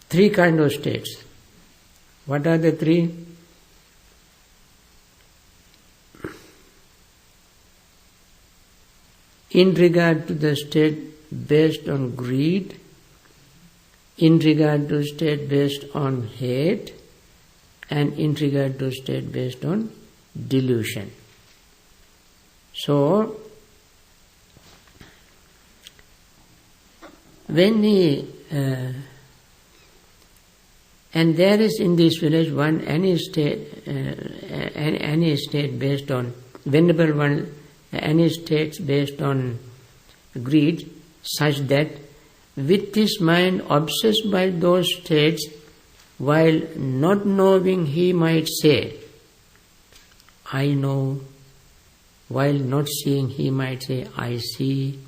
Speaker 1: 3 kinds of states. What are the 3? In regard to the state based on greed, in regard to state based on hate, and in regard to state based on delusion. So, when he and there is in this village any state based on venerable one, any states based on greed, such that with his mind obsessed by those states, while not knowing he might say, I know, while not seeing he might say, I see,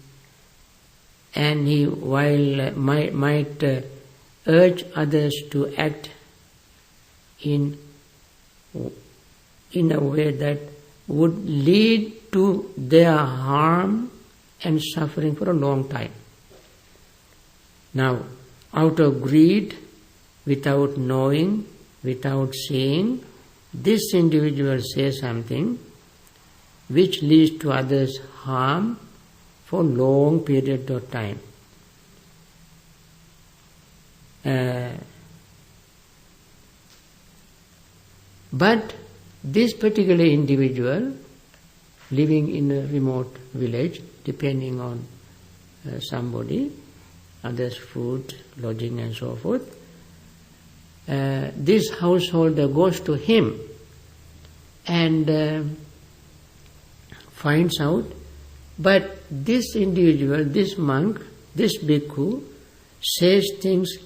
Speaker 1: and he while might urge others to act in a way that would lead to their harm and suffering for a long time. Now, out of greed, without knowing, without seeing, this individual says something which leads to others' harm for long period of time. But this particular individual living in a remote village, depending on somebody, others' food, lodging and so forth, this householder goes to him and finds out, but this individual, this monk, this bhikkhu, says things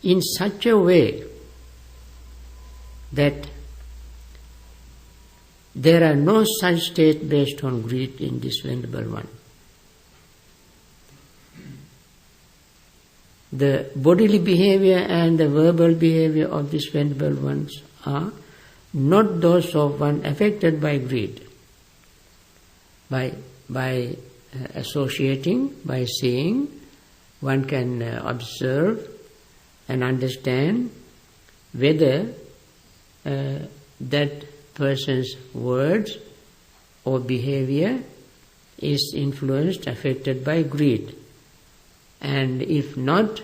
Speaker 1: in such a way that there are no such states based on greed in this venerable one. The bodily behavior and the verbal behavior of these venerable ones are not those of one affected by greed. By associating, by seeing, one can observe and understand whether that person's words or behavior is influenced, affected by greed. And if not,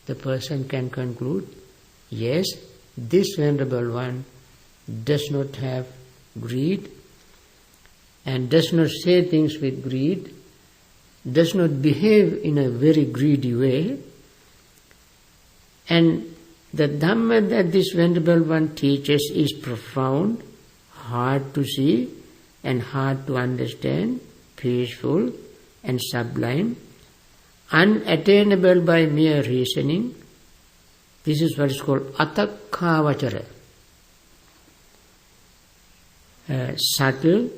Speaker 1: the person can conclude, yes, this venerable one does not have greed and does not say things with greed, does not behave in a very greedy way, and the Dhamma that this Venerable One teaches is profound, hard to see and hard to understand, peaceful and sublime, unattainable by mere reasoning. This is what is called atakkavachara. Subtle,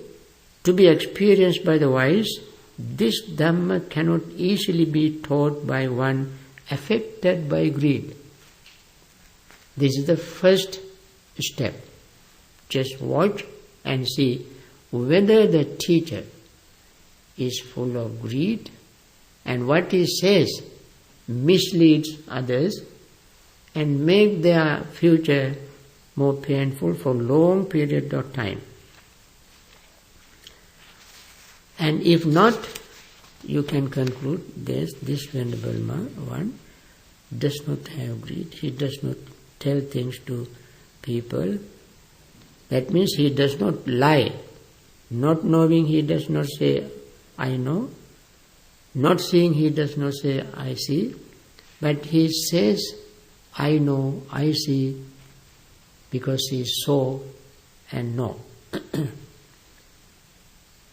Speaker 1: to be experienced by the wise. This Dhamma cannot easily be taught by one affected by greed. This is the first step. Just watch and see whether the teacher is full of greed and what he says misleads others and make their future more painful for a long period of time. And if not, you can conclude this Venerable One does not have greed. He does not tell things to people. That means he does not lie. Not knowing, he does not say, I know. Not seeing, he does not say, I see. But he says, I know, I see, because he saw and know.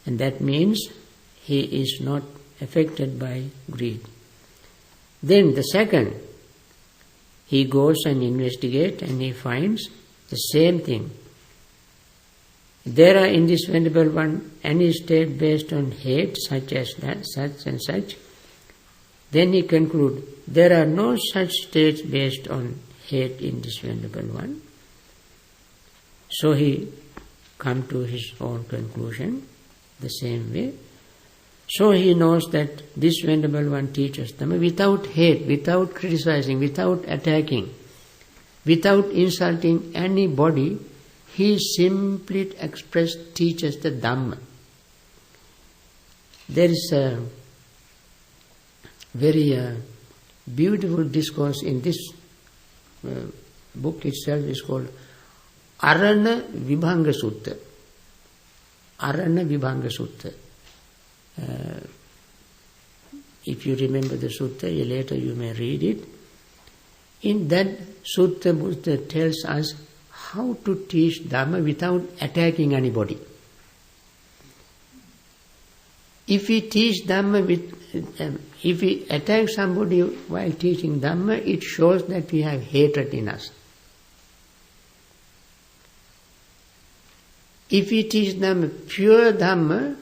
Speaker 1: And that means he is not affected by greed. Then the second, he goes and investigates and he finds the same thing. There are in this Venerable One any state based on hate, such as that, such and such. Then he concludes, there are no such states based on hate in this Venerable One. So he comes to his own conclusion the same way. So he knows that this Venerable One teaches Dhamma without hate, without criticizing, without attacking, without insulting anybody. He simply teaches the Dhamma. There is a very beautiful discourse in this book itself. Is called Arana Vibhanga Sutta. Arana Vibhanga Sutta. If you remember the sutta, later you may read it. In that sutta, Buddha tells us how to teach Dhamma without attacking anybody. If we teach Dhamma if we attack somebody while teaching Dhamma, it shows that we have hatred in us. If we teach Dhamma, pure Dhamma,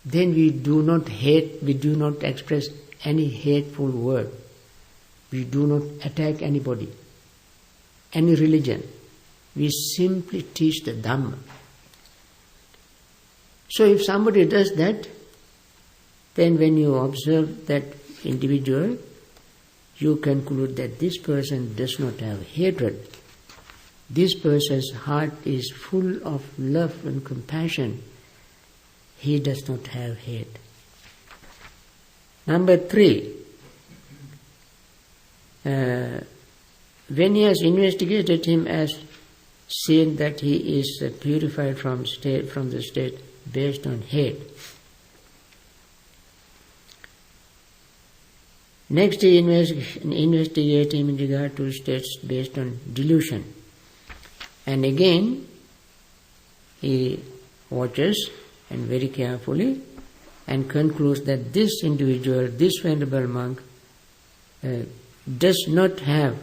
Speaker 1: then we do not hate, we do not express any hateful word. We do not attack anybody, any religion. We simply teach the Dhamma. So if somebody does that, then when you observe that individual, you conclude that this person does not have hatred. This person's heart is full of love and compassion. He does not have hate. Number 3, when he has investigated him as seen that he is purified from the state based on hate. Next he investigates him in regard to states based on delusion. And again he watches and very carefully and concludes that this individual, this venerable monk, does not have,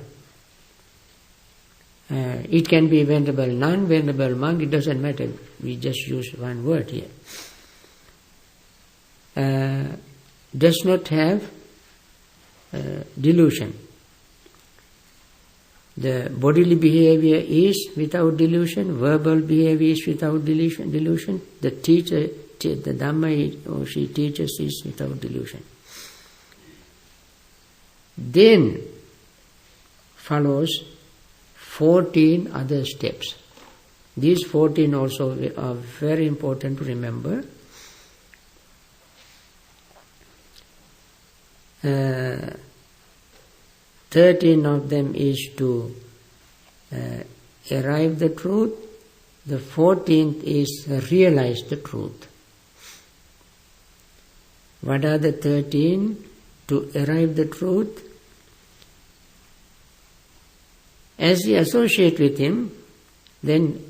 Speaker 1: it can be venerable, non-venerable monk, it doesn't matter, we just use one word here, does not have delusion. The bodily behavior is without delusion, verbal behavior is without delusion. The teacher, the Dhamma he or she teaches is without delusion. Then follows 14 other steps. These 14 also are very important to remember. 13 of them is to arrive the truth. The 14th is realize the truth. What are the 13 to arrive the truth? As we associate with him, then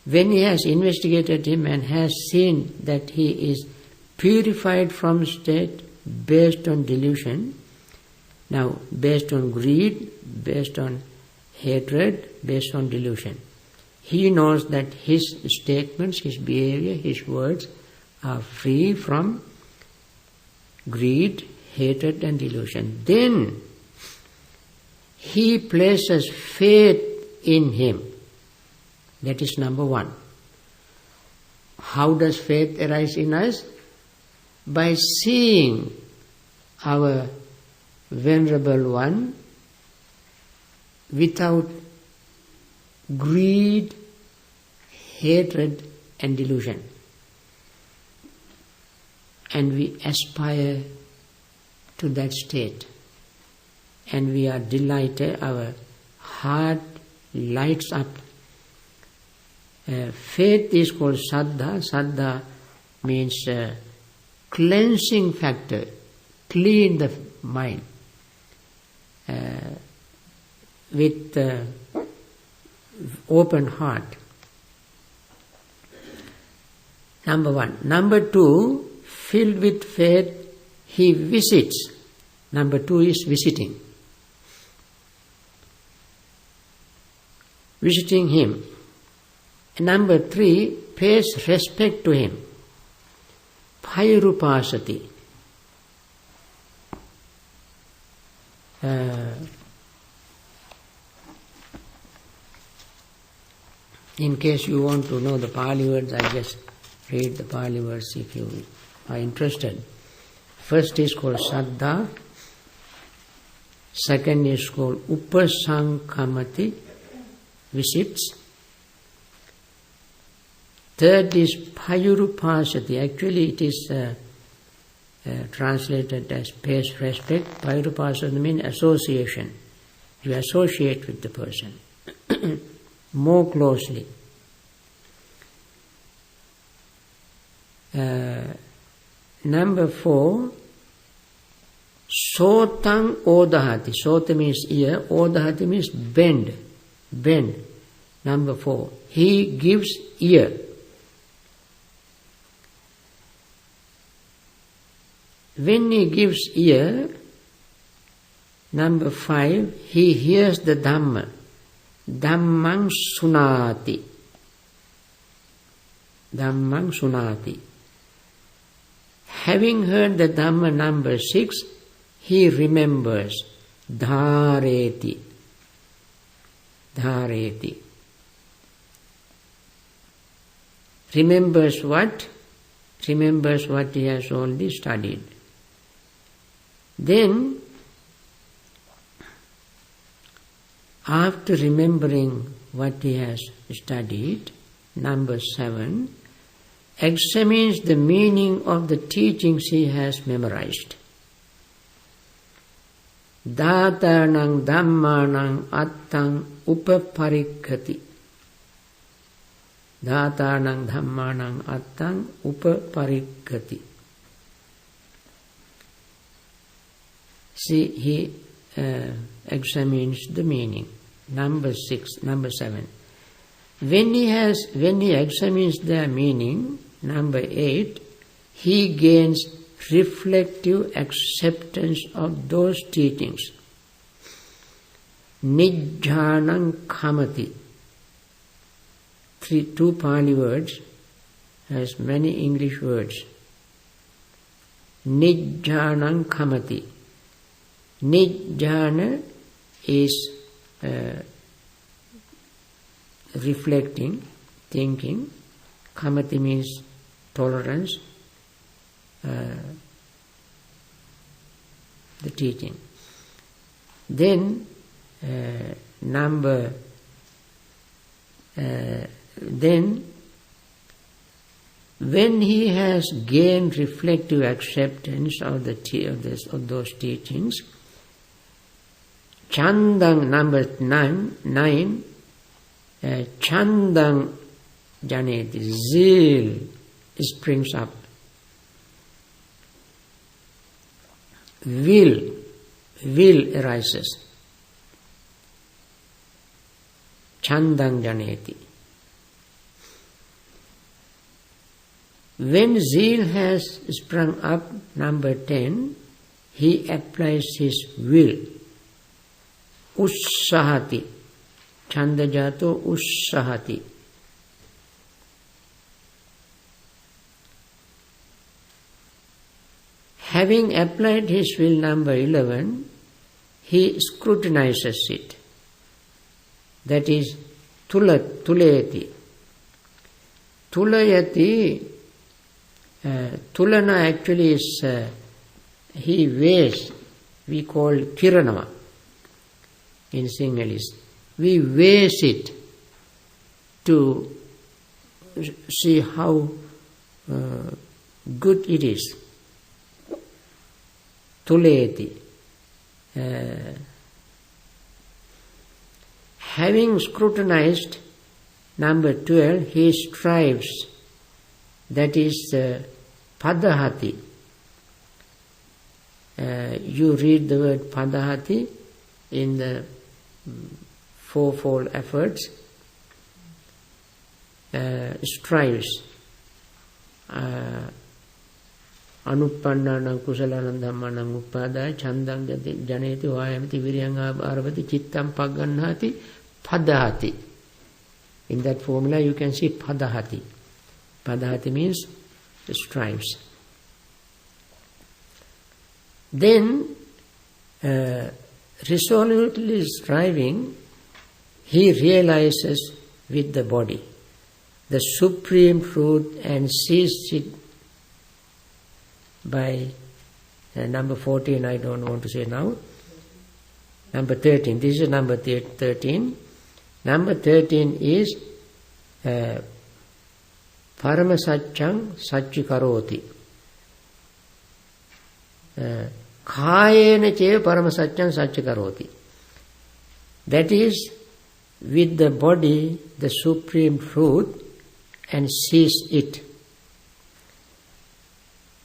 Speaker 1: when he has investigated him and has seen that he is purified from state based on delusion, now based on greed, based on hatred, based on delusion, he knows that his statements, his behavior, his words are free from greed, hatred and delusion. Then he places faith in him. That is number one. How does faith arise in us? By seeing our Venerable One without greed, hatred and delusion. And we aspire to that state. And we are delighted, our heart lights up. Faith is called Saddha. Saddha means cleansing factor, clean the mind with open heart. Number one. Number two, filled with faith, he visits. Number two is visiting. Visiting him. Number three, pays respect to him. Pairupasati. In case you want to know the Pali words, I just read the Pali words if you are interested. First is called Saddha. Second is called Upasankamati, visits. Third is Pairupasati. Actually it is translated as pays respect. Pairupasati means association. You associate with the person more closely. Number four, Sotang Odahati. Sota means ear, Odahati means bend. Bend. Number four, he gives ear. When he gives ear, number five, he hears the Dhamma. Dhammang sunati. Dhammang sunati. Having heard the Dhamma, number six, he remembers. Dhareti. Dhareti. Remembers what? Remembers what he has already studied. Then, after remembering what he has studied, number seven, examines the meaning of the teachings he has memorized. Dhatanang dhammanang attang upaparikkati. Dhatanang dhammanang attang upaparikkati. See, he examines the meaning. Number seven. When he examines their meaning, number 8, he gains reflective acceptance of those teachings. Nijjanang kamati. Two Pali words has many English words. Nijjanang kamati. Nijjana is reflecting, thinking. Kamati means tolerance, the teaching. Then then when he has gained reflective acceptance of those teachings, Chandang, number 9, Chandang janeti, zeal springs up. Will arises. Chandang janeti. When zeal has sprung up, number 10, he applies his will. Ussahati. Chandajato ussahati. Having applied his will, number 11, he scrutinizes it. That is tulayati. Tulayati, tulana actually is, he weighs, we call kiranama in Sinhalese. We weigh it to see how good it is. Tulayati. Having scrutinized, number 12, he strives. That is padahati. You read the word padahati in the fourfold efforts. Strives. Anuppannānaṁ kusalānaṁ dhammānaṁ uppadāya chandang janeti vāyamati viryanga bharavati chittam paggannhati padahati. In that formula you can see padahati. Padahati means strives. Then, resolutely striving, he realizes with the body the supreme truth and sees it by number 14, I don't want to say now. Number 13, this is number 13. Number 13 is Paramasacchang Sacchikaroti. Kayena che Paramasacchang Sacchikaroti. That is, with the body, the supreme truth, and sees it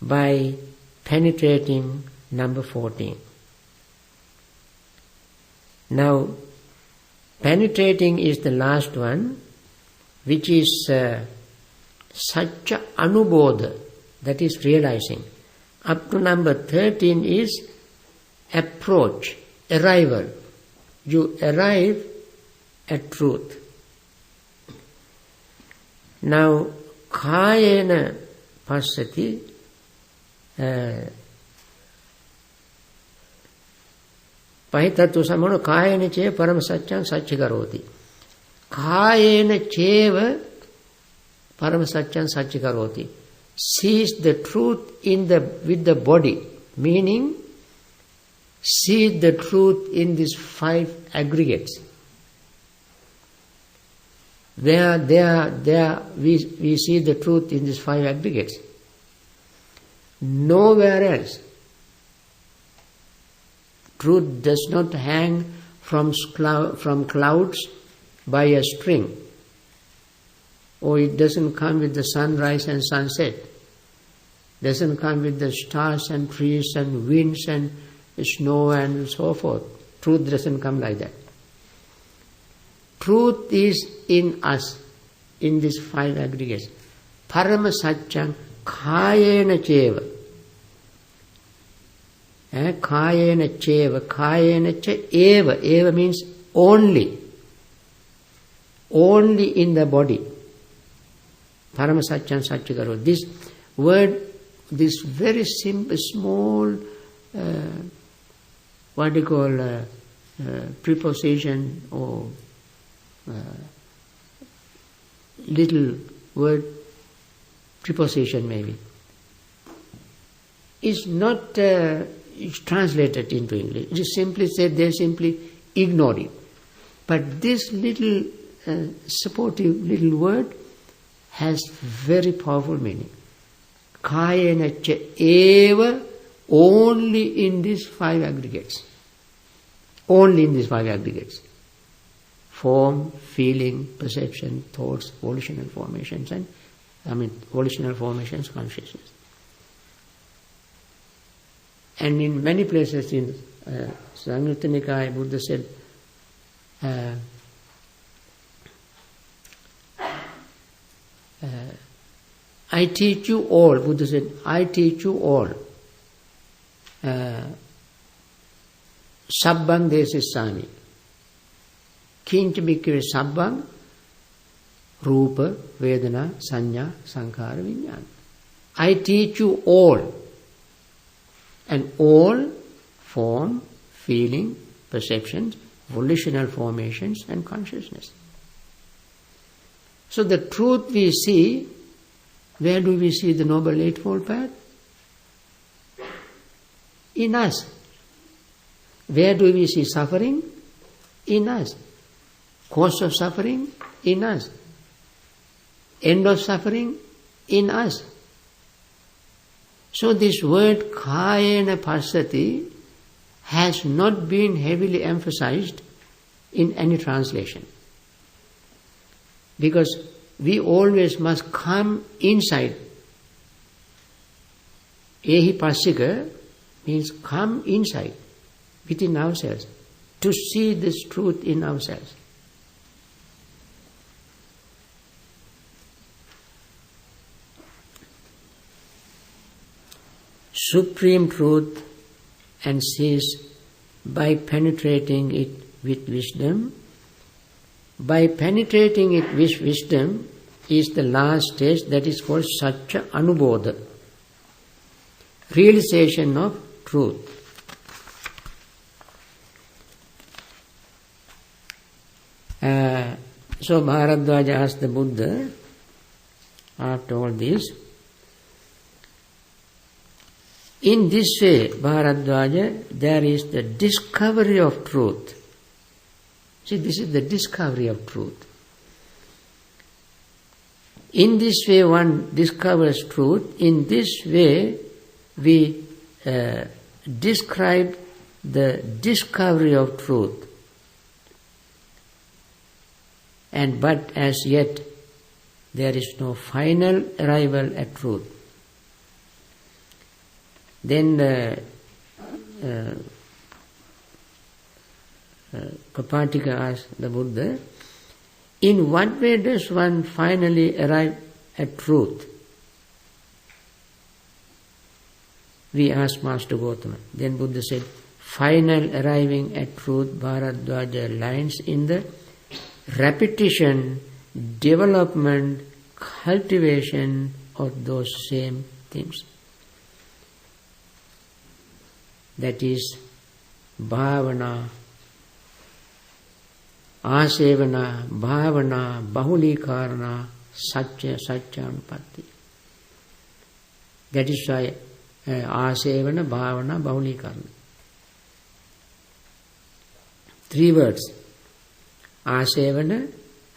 Speaker 1: by penetrating number 14. Now, penetrating is the last one, which is Satcha Anubodha, that is realizing. Up to number 13 is approach, arrival. You arrive at truth. Now, Kayena Passati, Pahitatu samano Kayena che Paramasacchang Sacchikaroti. Kayena cheva Paramasacchang Sacchikaroti. Sees the truth with the body, meaning sees the truth in these 5 aggregates. There we see the truth in these 5 aggregates. Nowhere else. Truth does not hang from clouds by a string, or it doesn't come with the sunrise and sunset, doesn't come with the stars and trees and winds and snow and so forth. Truth doesn't come like that. Truth is in us, in these 5 aggregates. Paramasacchang Kayena cheva. Kayena cheva. Kayena eva. Eva means only. Only in the body. Paramasacchang Sacchikaro. This word, this very simple, small, what do you call, preposition or little word, preposition maybe, is not translated into English. It is simply said, they simply ignore it. But this little supportive little word has very powerful meaning. Kayena cha eva, only in these 5 aggregates. Only in these 5 aggregates. Form, feeling, perception, thoughts, volition and formations, and volitional formations, consciousness. And in many places in Samyutta Nikaya, Buddha said, I teach you all, Buddha said, I teach you all. Sabbang desissami. Kincha bhikkhave sabbang, rupa, vedana, sanya, sankhara, vijnana. I teach you all. And all form, feeling, perceptions, volitional formations and consciousness. So the truth we see, where do we see the Noble Eightfold Path? In us. Where do we see suffering? In us. Cause of suffering? In us. End of suffering? In us. So this word kayena passati has not been heavily emphasized in any translation. Because we always must come inside. Ehi passika means come inside, within ourselves, to see this truth in ourselves. Supreme truth and sees by penetrating it with wisdom. By penetrating it with wisdom is the last stage, that is called Satya Anubodha, realization of truth. So Bharadwaja asked the Buddha, after all this, in this way, Bharadwaja, there is the discovery of truth. See, this is the discovery of truth. In this way one discovers truth. In this way we describe the discovery of truth. But as yet there is no final arrival at truth. Then Kapatika asked the Buddha, in what way does one finally arrive at truth? We asked Master Gautama. Then Buddha said, final arriving at truth, Bharadwaja, lies in the repetition, development, cultivation of those same things. That is bhavana, asevana, bhavana, bahulikarana, satyanupatti. That is why asevana, bhavana, bahulikarana. 3 words. Asevana,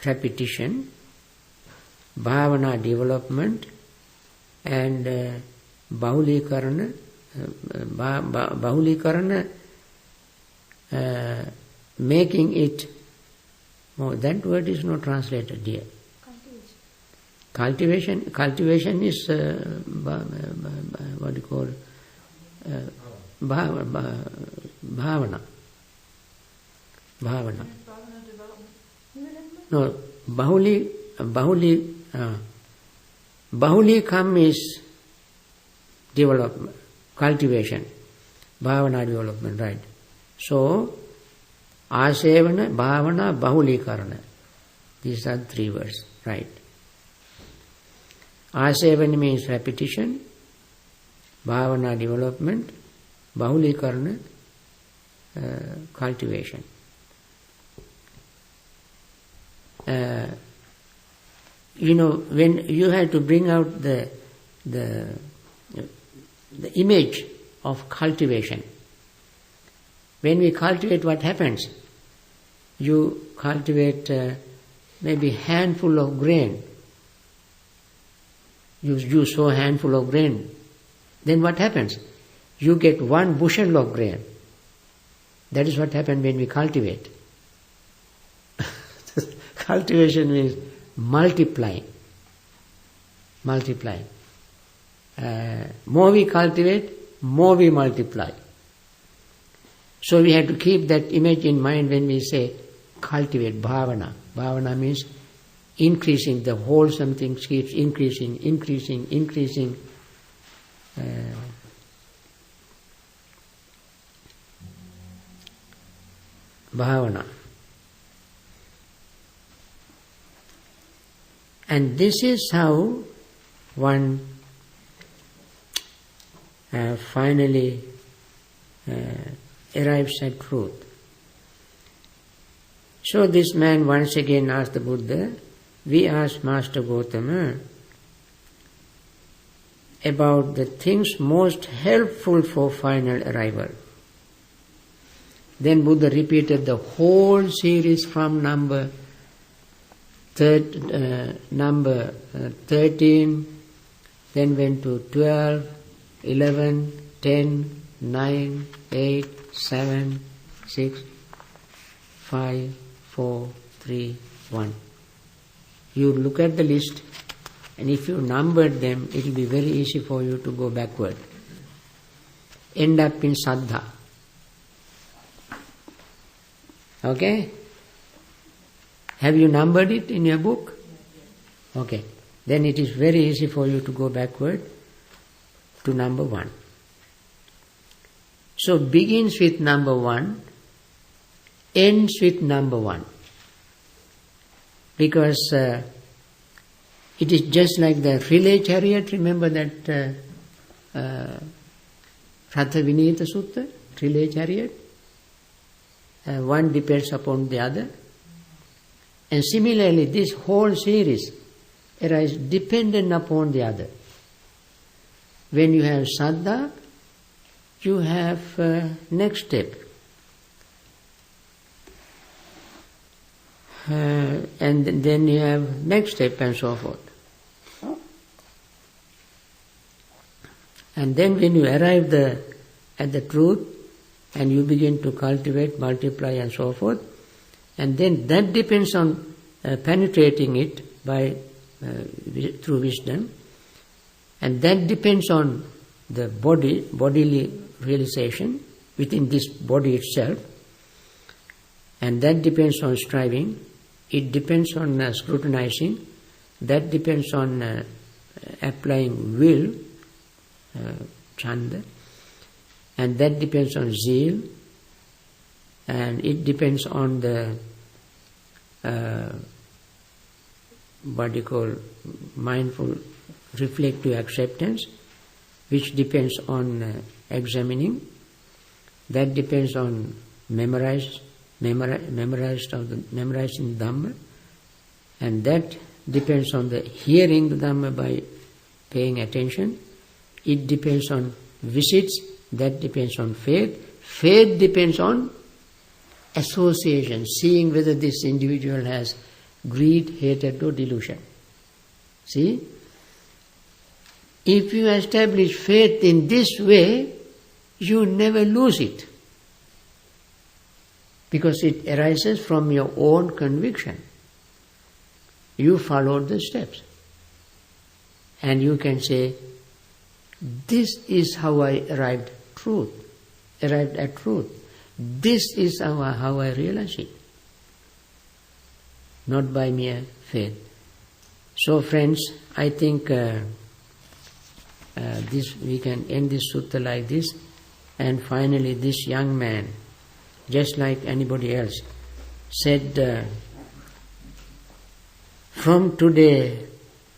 Speaker 1: repetition, bhavana, development, and bahulikarana, making it more. That word is not translated here. Cultivation is what you call bhavana. No, bahulikam is development, cultivation, bhavana development, right? So, asevana, bhavana, bahulikarana. These are 3 words, right? Asevana means repetition, bhavana development, bahulikarana cultivation. When you have to bring out the image of cultivation. When we cultivate, what happens? You cultivate maybe handful of grain. You sow a handful of grain. Then what happens? You get 1 bushel of grain. That is what happens when we cultivate. Cultivation means multiplying. multiply. More we cultivate, more we multiply. So we have to keep that image in mind when we say cultivate, bhavana. Bhavana means increasing, the wholesome thing keeps increasing. Bhavana. And this is how one finally arrives at truth. So this man once again asked the Buddha, we asked Master Gautama about the things most helpful for final arrival. Then Buddha repeated the whole series from number 13, then went to 12, 11, 10, 9, 8, 7, 6, 5, 4, 3, 1. You look at the list, and if you numbered them, it will be very easy for you to go backward. End up in Saddha. Okay? Have you numbered it in your book? Okay. Then it is very easy for you to go backward to number 1. So begins with number 1, ends with number 1. Because it is just like the relay chariot. Remember that Ratha Vinita Sutta, relay chariot? One depends upon the other. And similarly, this whole series arises dependent upon the other. When you have saddha, you have next step. And then you have next step and so forth. And then when you arrive at the truth and you begin to cultivate, multiply and so forth, and then that depends on penetrating it by through wisdom, and that depends on the bodily realization within this body itself, and that depends on striving, it depends on scrutinizing, that depends on applying will, chanda, and that depends on zeal, and it depends on the what you call mindful reflective acceptance, which depends on examining, that depends on memorizing Dhamma, and that depends on the hearing the Dhamma by paying attention, it depends on visits, that depends on faith, faith depends on association, seeing whether this individual has greed, hatred or delusion. See? If you establish faith in this way, you never lose it. Because it arises from your own conviction. You followed the steps. And you can say, this is how I arrived at truth. This is how I realize it. Not by mere faith. So friends, I think we can end this sutta like this. And finally this young man, just like anybody else, said, from today,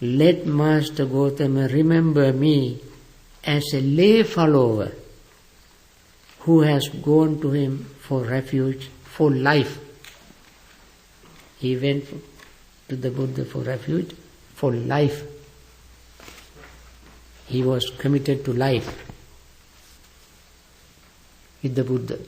Speaker 1: let Master Gautama remember me as a lay follower who has gone to him for refuge, for life. He went to the Buddha for refuge, for life. He was committed to life with the Buddha.